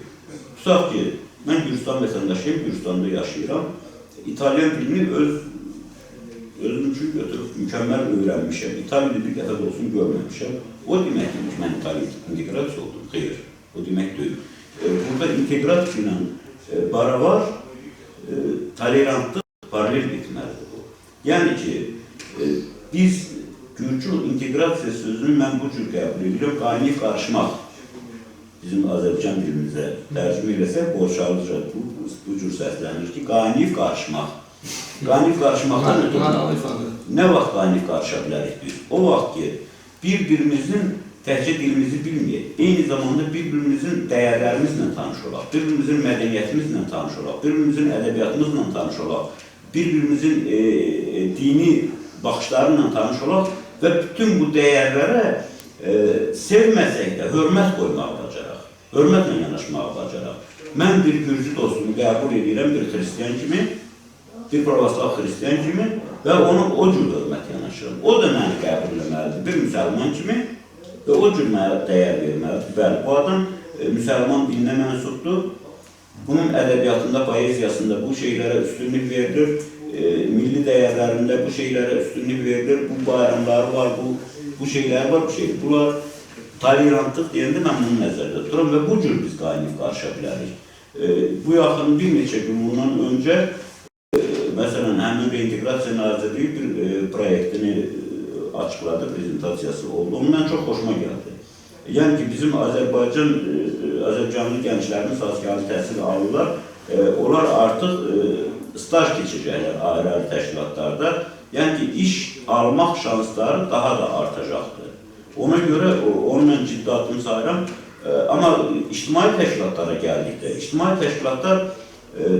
Tutaq ki, mən Gürcüstan vətəndaşıyım, Gürcüstanda yaşayıram. İtalyan dilini özüm üçün götürüb mükəmməl öyrənmişəm. İtalyan bir dəfə də olsun görməmişəm. O demək ki, mən İtalyan inteqrasiya oldum. Xeyr, o demək deyil. Burada inteqrasiya ilə baravar tolerantlıq paralel etməlidir bu. Yəni ki, biz Gürcü inteqrasiya sözünü mən bu cür qəbul edirəm, qaynayıb qarışmaq. Bizim Azərbaycan dilimizə tərcümə eləsək, borçalıca bu cür səslənir ki, qaynayıb qarışmaq. Qaynayıb qarışmaqdan nə vaxt qaynayıb qarışa bilərik biz? O vaxt ki, bir-birimizin təkcə dilimizi bilməyək, eyni zamanda bir-birimizin dəyərlərimizlə tanış olaq, bir-birimizin mədəniyyətimizlə tanış olaq, bir-birimizin ədəbiyyatımızla tanış olaq, bir-birimizin dini baxışlarıyla tanış olaq və bütün bu dəyərlərə sevməsək də hörmət qoymağı bacaraq, hörmətlə yanaşmağı bacaraq. Mən bir Gürcü dostumu qəbul edirəm bir xristiyan kimi, bir pravoslav xristiyan kimi və ona o cür hörmət yanaşıram. O da məni qəbul etməlidir bir müsəlman kimi və o cür mənə dəyər verməlidir. Bəli, bu adam müsəlman dininə mənsubdur. Bunun ədəbiyyatında, poeziyasında bu şeylərə üstünlük verilir. Milli dəyərlərində bu şeylərə üstünlük verilir. Bu bayramları var, bu şeylər var, bu şeylər. Bunlar tolerantlıq deyəndə mən bunu nəzərdə tuturam və bu cür biz qaynayıb qarışa bilərik. Bu yaxın bir neçə gün bundan öncə məsələn, həmin reinteqrasiya nazirliyi bir proyektini açıqladı, prezentasiyası oldu. Ondan çox xoşuma gəldi. Yəni ki, bizim Azərbaycanlı gənclərin sazkarlı təhsil alırlar. Onlar artıq staj keçəcəklər ayrı-ayrı təşkilatlarda. Yəni ki, iş almaq şansları daha da artacaqdır. Ona görə onunla ciddi addım sayıram. Amma ictimai təşkilatlara gəldikdə, ictimai təşkilatlar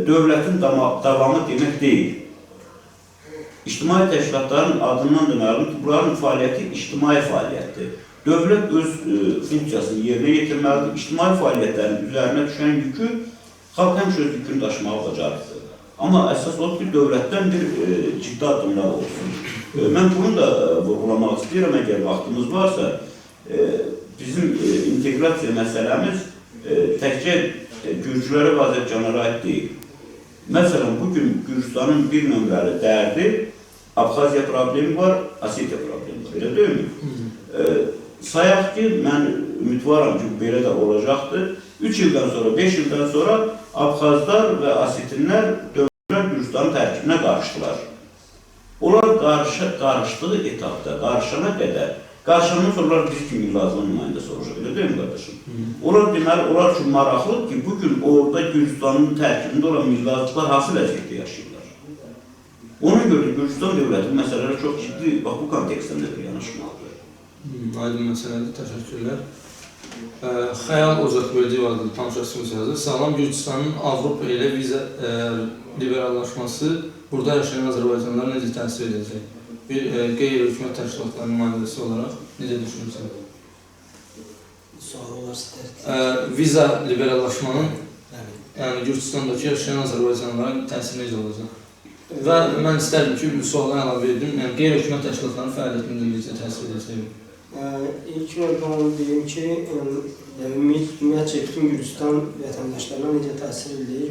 dövlətin davamı demək deyil. İctimai təşkilatların adından da məlum ki, bunların fəaliyyəti ictimai fəaliyyətdir. Dövlət öz funksiyasını yerinə yetirməlidir. İctimai fəaliyyətlərin üzərinə düşən yükü xalq həmişə öz yükünü daşımağı bacarıqdır. Amma əsas odur ki, dövlətdən bir ciddi addımlar olsun. Mən bunu da vurgulamaq istəyirəm, əgər vaxtımız varsa, bizim inteqrasiya məsələmiz təkcə Gürcülərə və Azərbaycanlara aid deyil. Məsələn, bugün Gürcüstanın bir nömrəli dərdi Abxaziya problemi var, Osetiya problemi var. Elə deyil mi? Sayaq ki, mən ümidvaram ki, belə də olacaqdır. 3 ildən sonra, 5 ildən sonra Abxazlar və Osetinlər dövlət Gürcüstanın tərkibinə qarışdılar. Onlar qarışdığı etapda, qarışana qədər, qarşılandan sonra biz kimi İlazlı nümayəndəsi olacaq, elə deyil mi qardaşım? Onlar deməli, onlar üçün maraqlıdır ki, bugün orada Gürcüstanın tərkibində olan millazlıqlar hansı vəziyyətdə yaşayırlar? Ona görə Gürcüstan dövləti məsələləri çox ciddi, bax bu kontekstində bir yanaşmalıdır. Aydın məsələdir, təşəkkürlər. Xəyal Ocaq Bölgə adlı tamaşaçımız yazır. Sağlam Gürcüstanın Avropa ilə viza liberallaşması burada yaşayan Azərbaycanlılara necə təsir edəcək? Bir qeyri-hökumət təşkilatlarının nümayəndəsi olaraq necə düşünürsən? sual olarsa Viza liberallaşmanın bəli. yəni Gürcüstandakı yaşayan Azərbaycanlılara təsiri necə olacaq? Və mən istərdim ki, bu suala əlavə edim, yəni qeyri-hökumət təşkilatlarının fəaliyyətini necə təsir edəcək? İlk növbədə deyim ki, ümumiyyətcə bütün Gürcüstan vətəndaşlarına necə təsir edir,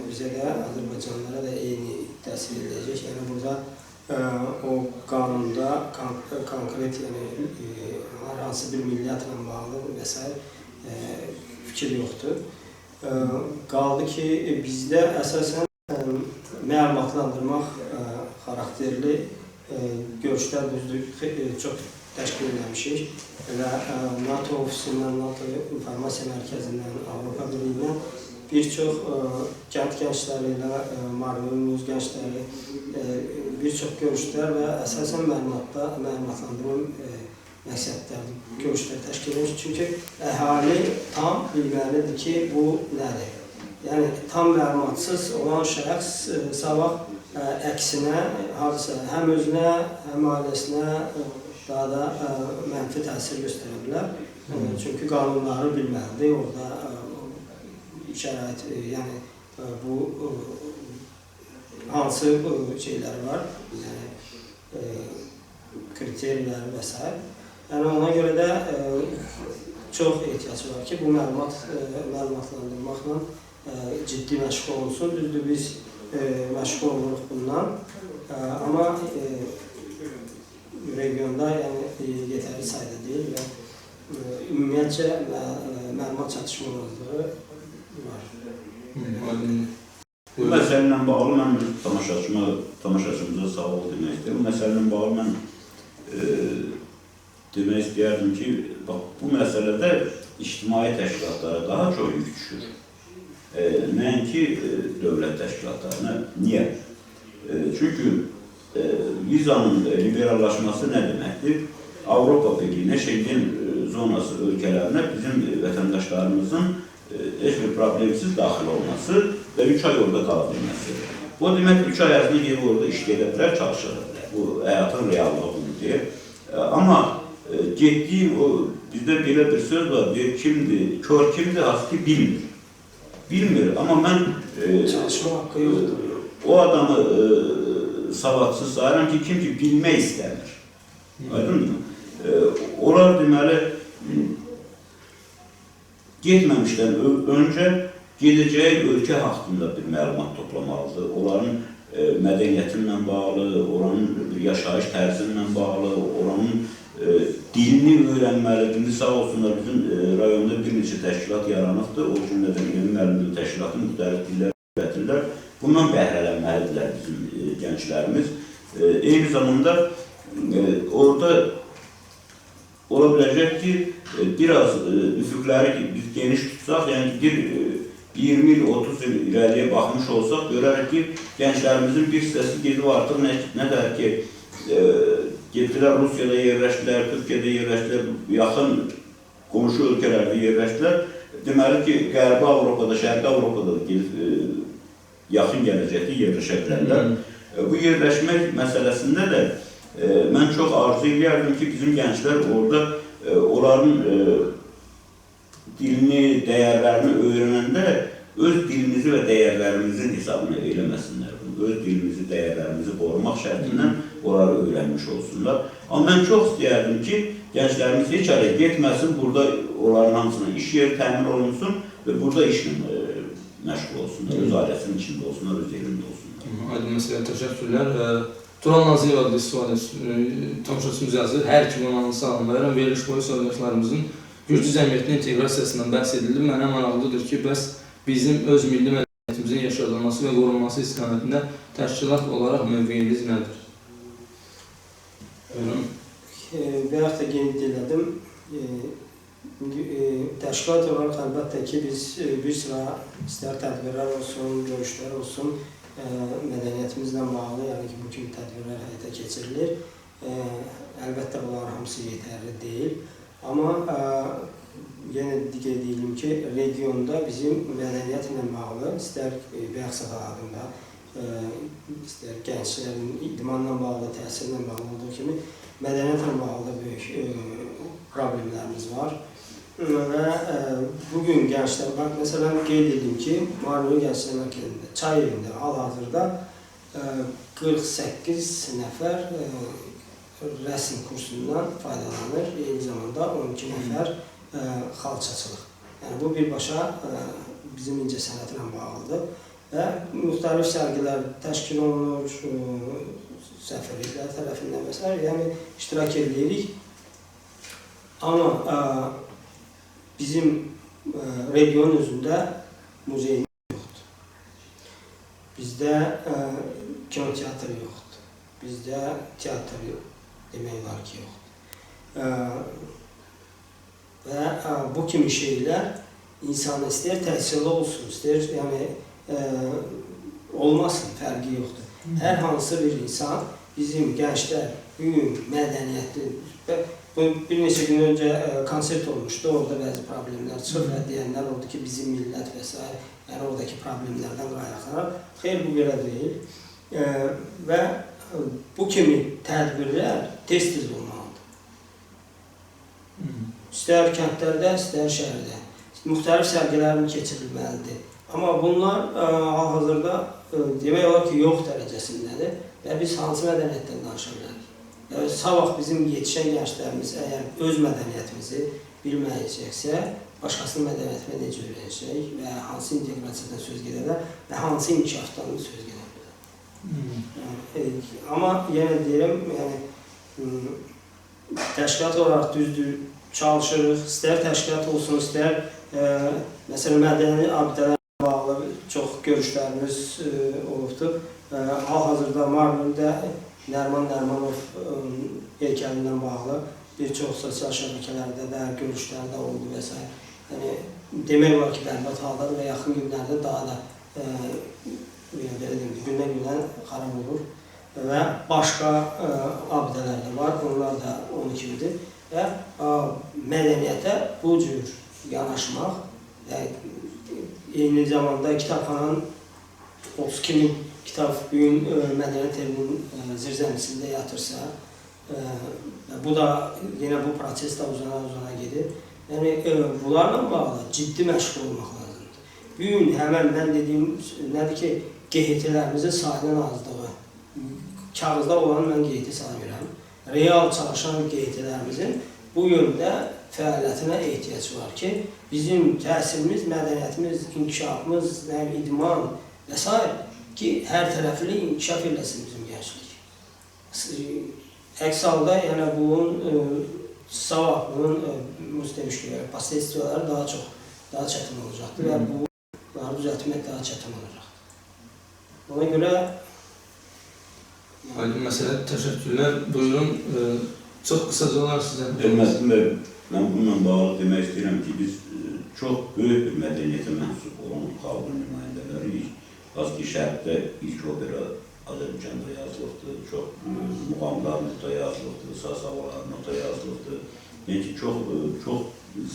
bizə də, Azərbaycanlılara da eyni təsir edəcək. Yəni burada o qanunda konkret, yəni hər hansı bir milliyyətlə bağlı və s. fikir yoxdur. Qaldı ki, bizdə əsasən məlumatlandırmaq xarakterli görüşlər düzdür, çox təşkil edilmişik və NATO ofisindən, NATO İnformasiya Mərkəzindən, Avropa Birliyindən bir çox kənd gəncləri ilə, Marvel gəncləri bir çox görüşlər və əsasən məlumatlandırma məqsədləri görüşlər təşkil edilir. Çünki əhali tam bilməlidir ki, bu nədir? Yəni, tam məlumatsız olan şəxs sabah əksinə, həm özünə, həm ailəsinə daha da mənfi təsir göstərə bilər. Çünki qanunları bilməlidir, orada şərait, yəni bu hansı şeyləri var, yəni kriterləri və s. Yəni ona görə də çox ehtiyac var ki, bu məlumatlandırmaqla ciddi məşğul olunsun. Düzdür, biz məşğul oluruq bundan, amma regionda yetərli sayda deyil və ümumiyyətcə məlumat çatışmazlığı var. Bu məsələ ilə bağlı mən tamaşaçımıza sağ ol demək istəyirəm. Bu məsələ ilə bağlı mən demək istəyərdim ki, bu məsələdə ictimai təşkilatlara daha çox yük düşür. Nəinki dövlət təşkilatlarına. Niyə? Çünki vizanın liberallaşması nə deməkdir? Avropa Birliyinə, Schengen zonası ölkələrinə bizim vətəndaşlarımızın heç bir problemsiz daxil olması və 3 ay orada qala bilməsi. Bu demək, 3 ay ərzində gedib orada işləyə bilər, çalışa bilər. Bu, həyatın reallığı bunu deyir. Amma getdiyim, bizdə belə bir söz var, deyir, kimdir, kör kimdir, hansı ki, bilmir. Bilmir, amma mən çalışma haqqı yoxdur. O adamı savadsız sayıram ki, kim ki bilmək istəmir. Aydınmı? Onlar deməli, getməmişdən öncə gedəcəyi ölkə haqqında bir məlumat toplamalıdır. Onların mədəniyyətinlə bağlı, oranın yaşayış tərzindən bağlı, oranın dilini öyrənməlidir. Sağ olsunlar, bizim rayonda bir neçə təşkilat yaranıbdır. O cümlədən Elmi Müəllim Təşkilatı müxtəlif dillər üretirlər. Bundan bəhrələnməlidirlər bizim gənclərimiz. Eyni zamanda orada ola biləcək ki, biraz üfüqləri biz geniş tutsaq, yəni bir 20 il, 30 il irəliyə baxmış olsaq, görərək ki, gənclərimizin bir hissəsi gedib artıq nə dər ki, getdilər Rusiyada yerləşdilər, Türkiyədə yerləşdilər, yaxın qonşu ölkələrdə yerləşdilər. Deməli ki, Qərbi Avropada, Şərqi Avropada yaxın gələcəkdə yerləşə bilərlər. Bu yerləşmək məsələsində də mən çox arzu edərdim ki, bizim gənclər orada onların dilini, dəyərlərini öyrənəndə öz dilimizi və dəyərlərimizin hesabına eləməsinlər. Öz dilimizi, dəyərlərimizi qorumaq şərtindən onları öyrənmiş olsunlar. Amma mən çox istəyərdim ki, gənclərimiz heç araya getməsin, burada onların hamısına iş yeri təmin olunsun və burada işlə məşğul olsunlar, öz ailəsinin içində olsunlar, öz elində olsunlar. Aydın məsələ, təşəkkürlər. Turan Nazıyev adlı istifadə tamaşaçımız yazır. Hər iki qonağını salamlayıram. Veriliş boyu sorularımızın Gürcü cəmiyyətinin inteqrasiyasından bəhs edilir. Mənə maraqlıdır ki, bəs bizim öz milli mədəniyyətimizin yaşadılması və qorunması istiqamətində təşkilat olaraq mövqeyiniz nədir? Bayaq da qeyd elədim. Təşkilat olaraq əlbəttə ki, biz bir sıra istər tədbirlər olsun, görüşlər olsun, mədəniyyətimizlə bağlı, yəni ki, bu kimi tədbirlər həyata keçirilir. Əlbəttə, bunların hamısı yetərli deyil. Amma yenə qeyd edelim ki, regionda bizim mədəniyyətlə bağlı, istər Bəyəqsad adında, istər gənclərin idmanla bağlı, təhsillə bağlı olduğu kimi, mədəniyyətlə bağlı böyük problemlərimiz var. və bugün gənclər, bax, məsələn, qeyd edim ki, Marmara Gənclər Mərkəzində, çay evində hal-hazırda 48 nəfər rəsm kursundan faydalanır, eyni zamanda 12 nəfər xalçaçılıq. Yəni, bu birbaşa bizim incəsənətlə bağlıdır və müxtəlif sərgilər təşkil olunur, səfirliklər tərəfindən və s. Yəni, iştirak edirik. Amma bizim region özündə muzey yoxdur. Bizdə kinoteatr yoxdur. Bizdə teatr demək var ki, yoxdur. Və bu kimi şeylər insan istəyir təhsilli olsun, istəyir, yəni olmasın, fərqi yoxdur. Hər hansı bir insan, bizim gənclər, bugün mədəniyyətli, bir neçə gün öncə konsert olmuşdu, orada bəzi problemlər çıxır və deyənlər oldu ki, bizim millət və s. Yəni, oradakı problemlərdən qaynaqlanır. Xeyr, bu belə deyil. Və bu kimi tədbirlər tez-tez olmalıdır. İstər kəndlərdə, istər şəhərdə. Müxtəlif sərgilərin keçirilməlidir. Amma bunlar hal-hazırda demək olar ki, yox dərəcəsindədir və biz hansı mədəniyyətdən danışa bilərik? Sabah bizim yetişən gənclərimiz əgər öz mədəniyyətimizi bilməyəcəksə, başqasının mədəniyyətinə necə öyrənəcək və hansı inteqrasiyadan söz gedərlər və hansı inkişafdan söz gedərlər. Amma yenə deyirəm, təşkilat olaraq düzdür, çalışırıq, istər təşkilat olsun, istər məsələn, mədəni abidələrlə bağlı çox görüşlərimiz olubdur. Hal-hazırda Marmara'da Nərman Nərmanov heykəlindən bağlı bir çox sosial şəbəkələrdə də, görüşlərdə oldu və s. Yəni, demək olar ki, bərbad haldadır və yaxın günlərdə daha da gündən-gündən xarab olur və başqa abidələr də var, onlar da onun kimidir və mədəniyyətə bu cür yanaşmaq və eyni zamanda kitabxananın 32.000 kitab bugün mədəniyyət evinin zirzəmisində yatırsa, bu da yenə bu proses də uzana gedir. Yəni, bunlarla bağlı ciddi məşğul olmaq lazımdır. Bugün həmən mən dediyim nədir ki, QHT-lərimizin sayının azlığı, kağızda olan mən QHT saymıram. Real çalışan QHT-lərimizin bu yöndə fəaliyyətinə ehtiyac var ki, bizim təhsilimiz, mədəniyyətimiz, inkişafımız, idman və s. ki, hər tərəfli inkişaf eləsin bizim gənclik. Əks halda, yəni bunun sabah, bunun posteristiyaları daha çətin olacaqdır və bunları düzəltmək daha çətin olacaqdır. Ona görə... Aydın məsələ, təşəkkürlər. Buyurun, çox qısaca olaraq sizə. Mən bununla bağlı demək istəyirəm ki, biz çox böyük bir mədəniyyətə mənsub olan xalqın nümayəndələriyik. Az ki, şərqdə ilk opera Azərbaycanda yazılıbdır, çox muğamlar nota yazılıbdır, saz-havalar nota yazılıbdır. Yəni ki, çox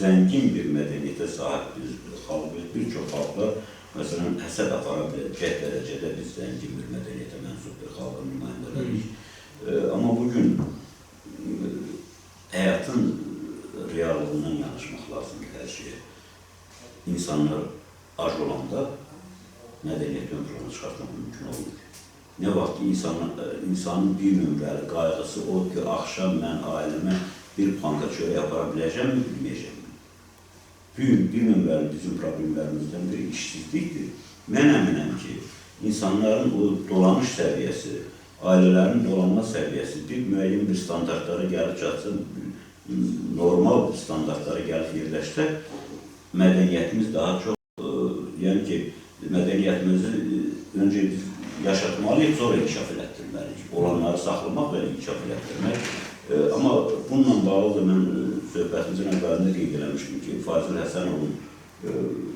zəngin bir mədəniyyətə sahib bir xalqdır. Bir çox xalqlar, məsələn, həsəd apara biləcək dərəcədə biz zəngin bir mədəniyyətə mənsub bir xalqın nümayəndələriyik. Amma bugün həyatın reallığından yanaşmaq lazımdır hər şeyə. İnsanlar ac olanda mədəniyyəti ön plana çıxartmaq mümkün olmur. Nə vaxt ki, insanın bir nömrəli qayğısı o ki, axşam mən ailəmə bir planka çörək apara biləcəmmi, bilməyəcəmmi? Bugün bir nömrəli bizim problemlərimizdən biri işsizlikdir. Mən əminəm ki, insanların o dolanış səviyyəsi, ailələrin dolanma səviyyəsi bir müəyyən bir standartlara gəlib çatsın, normal standartlara gəlib yerləşsə, mədəniyyətimiz daha çox, yəni ki, mədəniyyətimizi öncə biz yaşatmalıyıq, sonra inkişaf elətdirməliyik. Olanları saxlamaq və inkişaf elətdirmək. Amma bununla bağlı da mən söhbətimizin əvvəlində qeyd eləmişdim ki, Fazil Həsənovun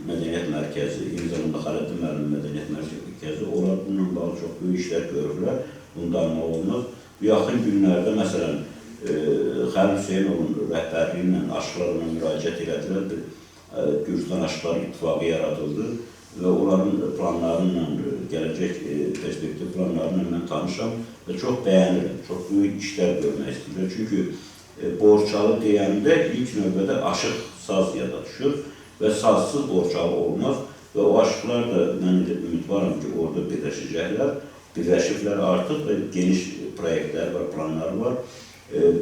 Mədəniyyət Mərkəzi, eyni zamanda Xaləddin müəllimin Mədəniyyət Mərkəzi, onlar bununla bağlı çox böyük işlər görürlər, bunu da anmaq olmaz. Yaxın günlərdə, məsələn, Xəlil Hüseynovun rəhbərliyi ilə aşıqlarla müraciət elədilər, Gürcistan Aşıqlar İttifaqı yaradıldı və onların planlarıyla, gələcək perspektiv planlarıyla mən tanışam və çox bəyənirəm, çox böyük işlər görmək istəyirəm. Çünki Borçalı deyəndə ilk növbədə Aşıq saz yada düşür və sazsız Borçalı olmaz və o aşıqlar da mən ümidvaram ki, orada birləşəcəklər, birləşiblər artıq və geniş proyektlər var, planlar var.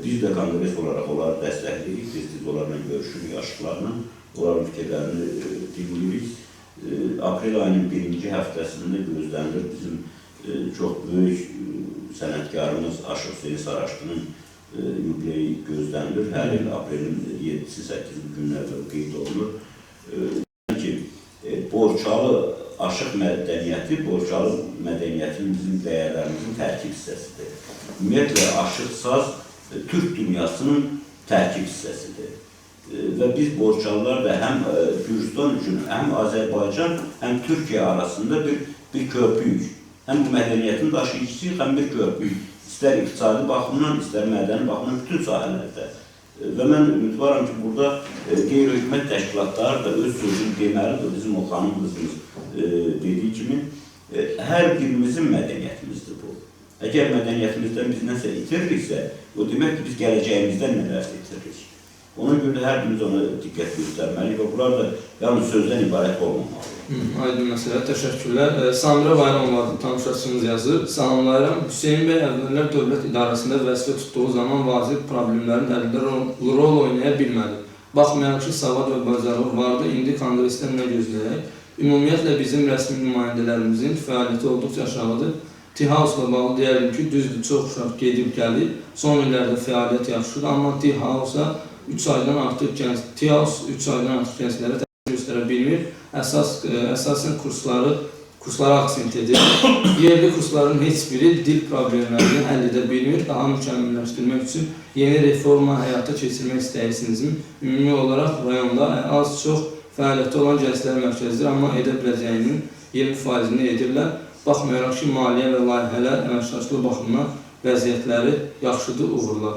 Biz də konqres olaraq onları dəstəkləyirik, biz onlarla görüşürük, aşıqlarla, onların fikirlərini dinləyirik. Aprel ayının birinci həftəsində gözlənilir bizim çox böyük sənətkarımız Aşıq Hüseyin Saraçkının yubileyi gözlənilir. Hər il aprelin 7-8 günlərdə qeyd olunur. Borçalı aşıq mədəniyyəti, Borçalı mədəniyyətinin bizim dəyərlərimizin tərkib hissəsidir. Ümumiyyətlə, aşıq saz Türk dünyasının tərkib hissəsidir. Və biz Borçalılar da həm Gürcistan üçün, həm Azərbaycan, həm Türkiyə arasında bir köprüyük. Həm bu mədəniyyətin daşıyıcısıyıq, həm bir köprüyük. İstər iqtisadi baxımdan, istər mədəni baxımdan bütün sahələrdə. Və mən ümidvaram ki, burada qeyri-hökumət təşkilatları da öz sözünü deməlidir. Bizim o xanım qızımız dediyi kimi, hər birimizin mədəniyyətimizdir bu. Əgər mədəniyyətimizdən biz nəsə itiririksə, o demək ki, biz gələcəyimizdən nələr itiririk. Ona görə hər birimiz ona diqqət göstərməliyik və bunlar da yalnız sözdən ibarət olmamalı. Aydın məsələ, təşəkkürlər. Samira Bayramovadır, tanışaçımız yazır. Salamlayıram. Hüseyin bəy əvvəllər dövlət idarəsində vəzifə tutduğu zaman vazir problemlərin əlində rol oynaya bilmədi. Baxmayaraq ki, savad və bacarıq vardı, indi konqresdən nə gözləyək? Ümumiyyətlə, bizim rəsmi nümayəndələrimizin fəaliyyəti olduqca aşağıdır. T-House-la bağlı deyəlim ki, düzdür, çox uşaq gedib gəlib, son illərdə fəaliyyət yaxşıdır, amma T-House-a 3 aydan artıq gənclərə təsir göstərə bilmir. Əsasən kurslara aksent edir. Yerli kursların heç biri dil problemlərini həll edə bilmir. Daha mükəmməlləşdirmək üçün yeni reforma həyata keçirmək istəyirsinizmi? Ümumi olaraq rayonda az-çox fəaliyyətdə olan gənclər mərkəzidir, amma edə biləcəyinin 20%-ni edirlər. Baxmayaraq ki, maliyyə və layihələr əməkdaşlıq baxımından vəziyyətləri yaxşıdır, uğurlar.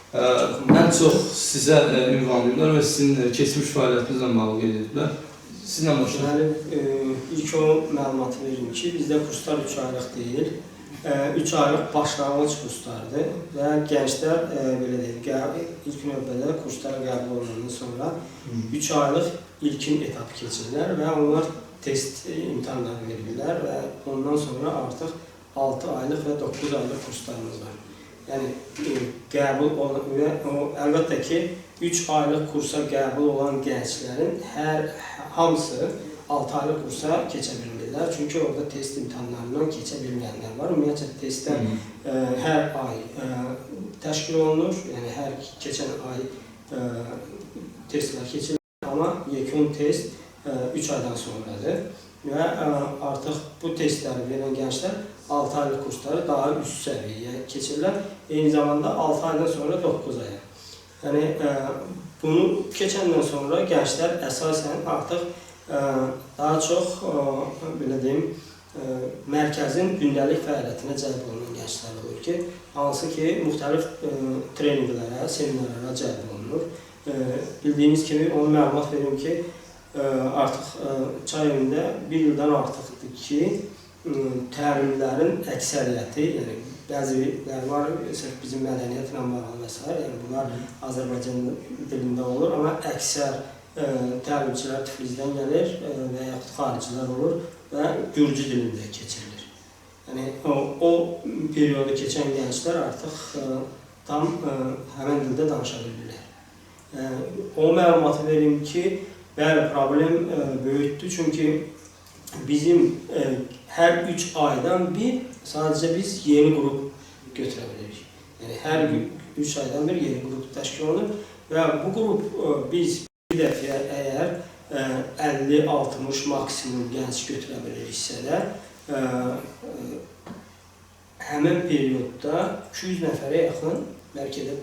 Ən çox sizə ünvanlayırlar və sizin keçmiş fəaliyyətinizlə bağlı qeyd ediblər. Sizlə başlayalım. İlk o məlumatı verim ki, bizdə kurslar 3 aylıq deyil. 3 aylıq başlanğıc kurslardır və gənclər, belə deyil, ilk növbədə kurslara qəbul olunandan sonra 3 aylıq ilkin etap keçirlər və onlar test imtahanları verirlər və ondan sonra artıq 6 aylıq və 9 aylıq kurslarımız var. Yəni, qəbul olan və əlbəttə ki, 3 aylıq kursa qəbul olan gənclərin hamısı 6 aylıq kursa keçə bilmirlər. Çünki orada test imtahanlarından keçə bilməyənlər var. Ümumiyyətlə, testlər hər ay təşkil olunur. Yəni, hər keçən ay testlər keçilir. Amma yekun test 3 aydan sonradır. Və artıq bu testləri verən gənclər 6 aylıq kursları daha üst səviyyəyə keçirlər. Eyni zamanda 6 aydan sonra 9 aya. Yəni, bunu keçəndən sonra gənclər əsasən artıq daha çox, belə deyim, mərkəzin gündəlik fəaliyyətinə cəlb olunan gənclər olur ki, hansı ki, müxtəlif treninqlərə, seminarlara cəlb olunur. Bildiyimiz kimi, onu məlumat verim ki, artıq çay evində bir ildən artıqdır ki, təlimlərin əksəriyyəti, yəni bəziləri var, bizim mədəniyyətlə bağlı və s. Yəni bunlar Azərbaycan dilində olur, amma əksər təlimçilər Tiflisdən gəlir və yaxud xaricilər olur və Gürcü dilində keçirilir. Yəni o periodu keçən gənclər artıq tam həmən dildə danışa bilirlər. O məlumatı verim ki, bəli, problem böyükdür, çünki bizim hər 3 aydan bir sadəcə biz yeni qrup götürə bilirik. Yəni, hər 3 aydan bir yeni qrup təşkil olunur və bu qrup biz bir dəfə əgər 50-60 maksimum gənc götürə biliriksə də həmin periyodda 200 nəfərə yaxın, bəlkə də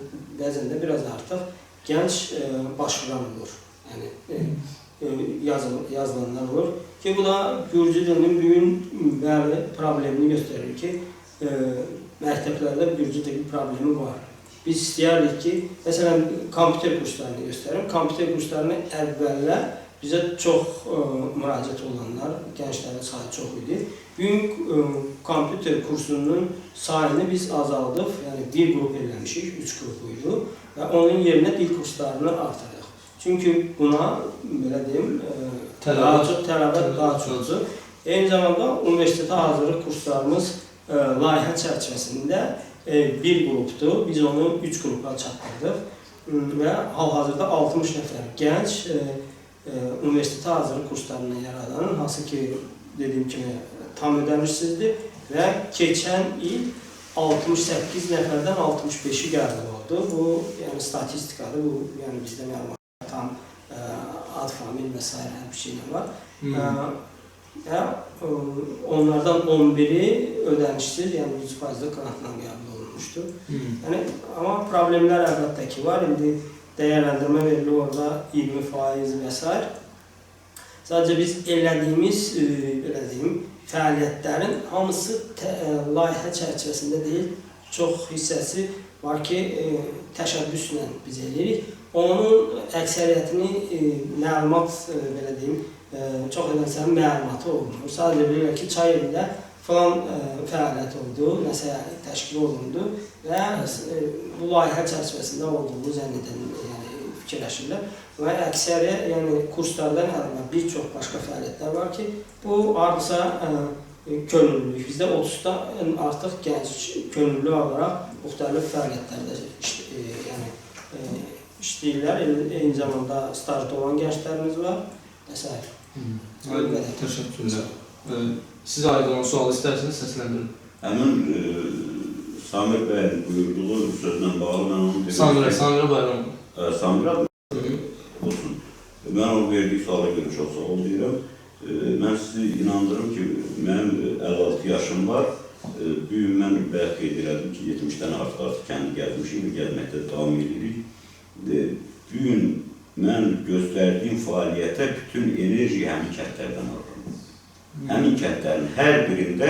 bəzən də biraz artıq gənc başvuran olur. Yəni, yazılanlar olur ki, bu da Gürcü dilinin bugün bəli problemini göstərir ki, məktəblərdə Gürcü dili problemi var. Biz istəyərdik ki, məsələn, kompüter kurslarını göstərim. Kompüter kurslarını əvvəllər bizə çox müraciət olanlar, gənclərin sayı çox idi. Bugün kompüter kursunun sayını biz azaldıq, yəni bir qrup eləmişik, 3 qrupuydu və onun yerinə dil kurslarını artırıq. Çünki buna belə deyim, daha Tələbat. çox tələbat daha çoxdur. Eyni zamanda universitetə hazırlıq kurslarımız layihə çərçivəsində bir qrupdur. Biz onu 3 qrupa çatdırdıq və hal-hazırda 60 nəfər gənc universitetə hazırlıq kurslarını yaradan, hansı ki, dediyim kimi tam ödənişsizdir və keçən il 68 nəfərdən 65-i qəbul oldu. Bu, yəni statistikadır, bu, yəni bizdə məlumat tam ad, famil və s. hər bir şeylə var. Onlardan 11-i ödənişsiz, yəni 100% qrantla qəbul olunmuşdur. Yəni, amma problemlər əlbəttə ki var. İndi dəyərləndirmə verilir orada 20% və s. Sadəcə biz elədiyimiz, belə deyim, fəaliyyətlərin hamısı layihə çərçivəsində deyil, çox hissəsi var ki, təşəbbüslə biz eləyirik. Onun əksəriyyətini məlumat, belə deyim, çox edənsənin məlumatı olunur. Sadəcə bilirlər ki, çay evində falan fəaliyyət oldu, nəsə təşkil olundu və bu layihə çərçivəsində olduğu zənn edən fikirləşirlər. Və əksəri, yəni kurslardan əlavə bir çox başqa fəaliyyətlər var ki, bu hardasa könüllülük. Bizdə 30-dan artıq gənc könüllü olaraq müxtəlif fəaliyyətlərdə işləyirlər. Eyni zamanda stajda olan gənclərimiz var və s. Təşəkkürlər. Siz aid olan sualı istərsiniz, səsləndirin. Həmin Samir bəyin buyurduğu sözlə bağlı mən onu dedim. Samira Bayram. Samira olsun. Mən onun verdiyi suala görə çox sağ ol deyirəm. Mən sizi inandırım ki, mənim 56 yaşım var. Büyüm mən bayaq qeyd elədim ki, 70-dən artıq kəndi gəzmişim, gəzməkdə davam edirik. Büyüm mən göstərdiyim fəaliyyətə bütün enerji həmin kəndlərdən alıram. Həmin kəndlərin hər birində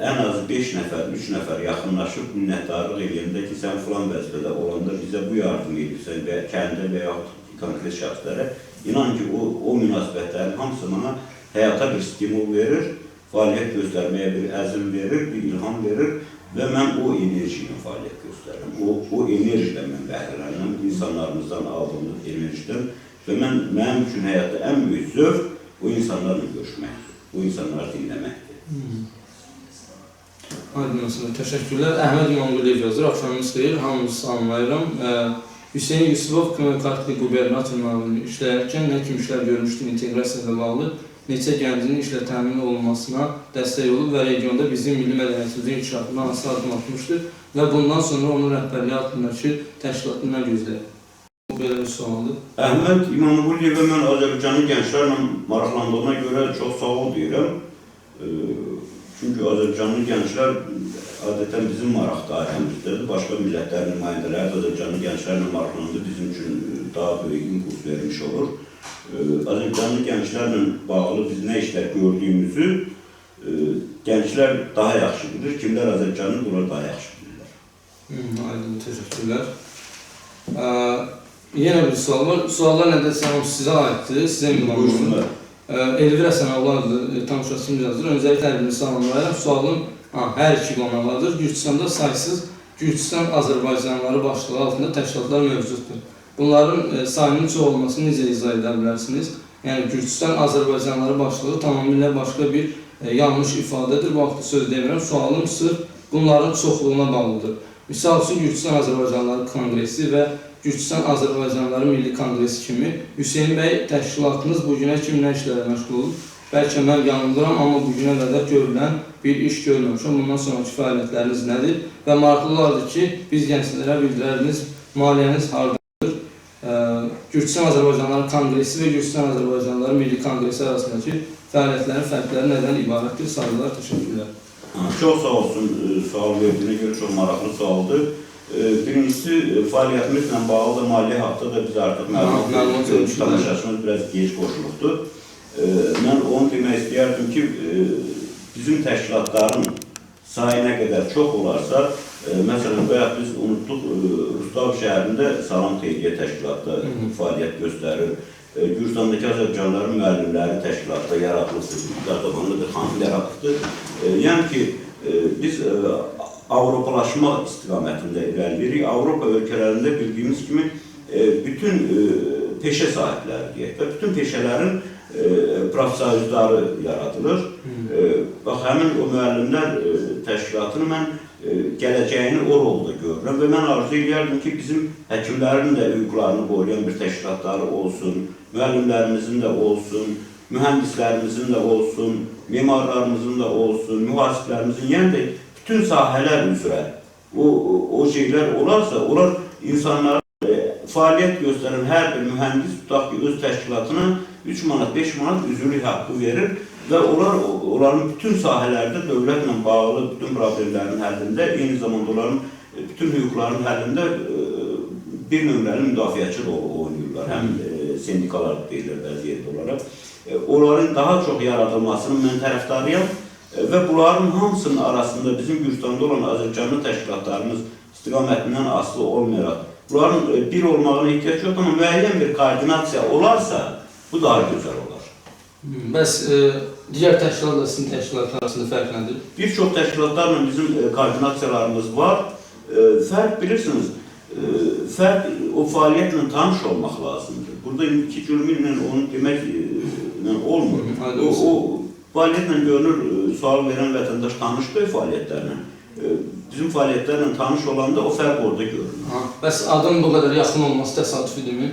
ən az 5 nəfər, 3 nəfər yaxınlaşıb minnətdarlıq eləyəndə ki, sən filan vəzifədə olanda bizə bu yardım edirsən və kəndə və yaxud konkret şəxslərə, inan ki, o münasibətlərin hamısı mənə həyata bir stimul verir, fəaliyyət göstərməyə bir əzm verir, bir ilham verir və mən o enerji ilə fəaliyyət göstərirəm. O enerjilə mən bəhrələnirəm, insanlarımızdan aldığım enerjidən və mənim üçün həyatda ən böyük zövq o insanlarla görüşməkdir, o insanları dinləməkdir. Aydın olsun, təşəkkürlər. Əhməd İmamquliyev yazır, axşamınız xeyir, hamınızı salamlayıram. Hüseyin Yusufov Kartli qubernator müavini işləyərkən nə kimi işlər görmüşdür inteqrasiyayla bağlı, neçə gəncinin işlə təmin olunmasına dəstək olub və regionda bizim milli mədəniyyətimizin inkişafına hansı addım atmışdır və bundan sonra onun rəhbərliyi altındakı təşkilatı nə gözləyir? Bu belə bir sualdır. Əhməd İmamquliyevə mən Azərbaycanlı gənclərlə maraqlandığına görə çox sağ ol deyirəm. Çünki Azərbaycanlı gənclər adətən bizim maraq dairəmizdədir. Başqa millətlərin nümayəndələri Azərbaycanlı gənclərlə maraqlandı bizim üçün daha böyük impuls vermiş olur. Azərbaycanlı gənclərlə bağlı biz nə işlər gördüyümüzü gənclər daha yaxşı bilir. Kimlər Azərbaycanlı, bunlar daha yaxşı bilirlər. Aydın, təşəkkürlər. Yenə bir sual var. Suallar nədəsə sizə aiddir, sizə ünvanlanır. Elvira Sənaoğlu adlı tamaşaçımız yazır. Öncəliklə hər birini salamlayıram. Sualım hər iki qonalıdır. Gürcüstanda saysız Gürcüstan Azərbaycanlıları başlığı altında təşkilatlar mövcuddur. Bunların sayının çox olmasını necə izah edə bilərsiniz? Yəni Gürcüstan Azərbaycanlıları başlığı tamamilə başqa bir yanlış ifadədir. Bu haqda söz demirəm. Sualım sırf bunların çoxluğuna bağlıdır. Misal üçün Gürcüstan Azərbaycanlıları Kongresi və Gürcüstan Azərbaycanlıları Milli Kongresi kimi Hüseyin bəy təşkilatınız bugünə kimi nə işlərlə məşğul olub? Bəlkə mən yanıldıram, amma bugünə qədər görülən bir iş görməmişəm. Bundan sonraki fəaliyyətləriniz nədir? Və maraqlılardır ki, biz gənclərə bildirərdiniz, maliyyəniz hardadır? Gürcüstan Azərbaycanlıları Kongresi və Gürcüstan Azərbaycanlıları Milli Kongresi arasındakı fəaliyyətlərin fərqləri nədən ibarətdir? Sağlıqlar, təşəkkürlər. Çox sağ olsun, sual verdiyinə görə çox maraqlı sualdır. Birincisi, fəaliyyətimizlə bağlı da maliyyə haqda da biz artıq məlumat tamaşaçımız biraz gec qoşulubdur. Mən onu demək istəyərdim ki, bizim təşkilatların sayı nə qədər çox olarsa, məsələn, bayaq biz unutduq, Rustav şəhərində Salam Xeyriyyə təşkilatda fəaliyyət göstərir. Gürcüstandakı Azərbaycanlıların müəllimləri təşkilatda yaratılıbdır, Qardabanlıdır, Xanfil yaratıbdır. Yəni ki, biz Avropalaşma istiqamətində irəliləyirik. Avropa ölkələrində bildiyimiz kimi bütün peşə sahibləri deyək və bütün peşələrin profsayuzları yaradılır. Bax, həmin o müəllimlər təşkilatını mən gələcəyini o rolda görürəm və mən arzu edirdim ki, bizim həkimlərin də hüquqlarını qoruyan bir təşkilatları olsun, müəllimlərimizin də olsun, mühəndislərimizin də olsun, mimarlarımızın da olsun, mühasiblərimizin, yəni də bütün sahələr üzrə o şeylər olarsa, onlar insanların fəaliyyət göstərən hər bir mühəndis tutaq ki, öz təşkilatına 3 manat, 5 manat üzvlük haqqı verir və onların bütün sahələrdə dövlətlə bağlı bütün problemlərin həllində, eyni zamanda onların bütün hüquqların həllində bir nömrəli müdafiəçi rolu oynayırlar. Həm sendikalar deyilir vəziyyət olaraq. Onların daha çox yaradılmasının mən tərəfdarıyam və bunların hamısının arasında bizim Gürcüstanda olan Azərbaycanlı təşkilatlarımız istiqamətindən asılı olmayaraq, bunların bir olmağına ehtiyac yoxdur, amma müəyyən bir koordinasiya olarsa, bu daha gözəl olar. Bəs digər təşkilatla sizin təşkilatlar arasında fərq nədir? Bir çox təşkilatlarla bizim koordinasiyalarımız var. Fərq bilirsiniz, fərq o fəaliyyətlə tanış olmaq lazımdır. Burada indiki cürmünlə onu deməklə olmur. O fəaliyyətlə görünür, sual verən vətəndaş tanış deyil fəaliyyətlərlə. Bizim fəaliyyətlərlə tanış olanda o fərq orada görünür. Bəs adın bu qədər yaxın olması təsadüfüdürmü?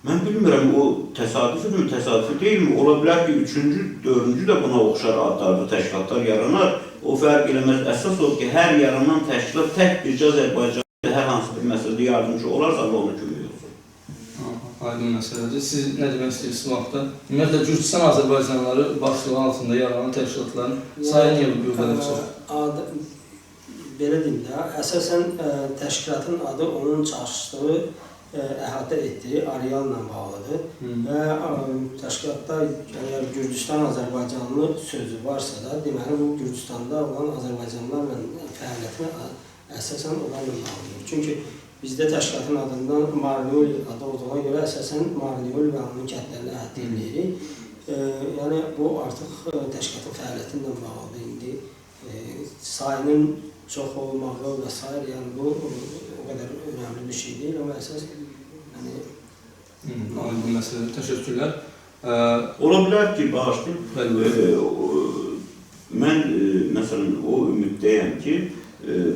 Mən bilmirəm, o təsadüfüdürmü, təsadüfü deyilmi? Ola bilər ki, 3-cü, 4-cü də buna oxşar adlarda təşkilatlar yaranar. O fərq eləməz. Əsas o ki, hər yaranan təşkilat tək bircə Azərbaycanda hər hansı bir məsələdə yardımcı olarsa, Allah onu kömək olsun. Aydın məsələdir. Siz nə demək istəyirsiniz bu vaxtda? Ümumiyyətlə, Gürcüstan Azərbaycanlıları başlığı altında yaranan təşkilatların sayı niyə bu qədər çox? Belə deyim də, əsasən təşkilatın adı onun çalışdığı əhatə etdiyi arealla bağlıdır və təşkilatda əgər Gürcüstan Azərbaycanlı sözü varsa da, deməli bu Gürcüstanda olan Azərbaycanlılarla fəaliyyətinə əsasən onlarla bağlıdır. Çünki bizdə təşkilatın adından Marnioli adı olduğuna görə əsasən Marnioli və onun kəndlərini əhatə edirik. Yəni bu artıq təşkilatın fəaliyyətindən bağlıdır. İndi sayının çox olmağı və s. yəni bu o qədər önəmli bir şey deyil, amma əsas aydın məsələdir. Təşəkkürlər. Ola bilər ki, bağışlayın, mən məsələn o ümiddəyəm ki,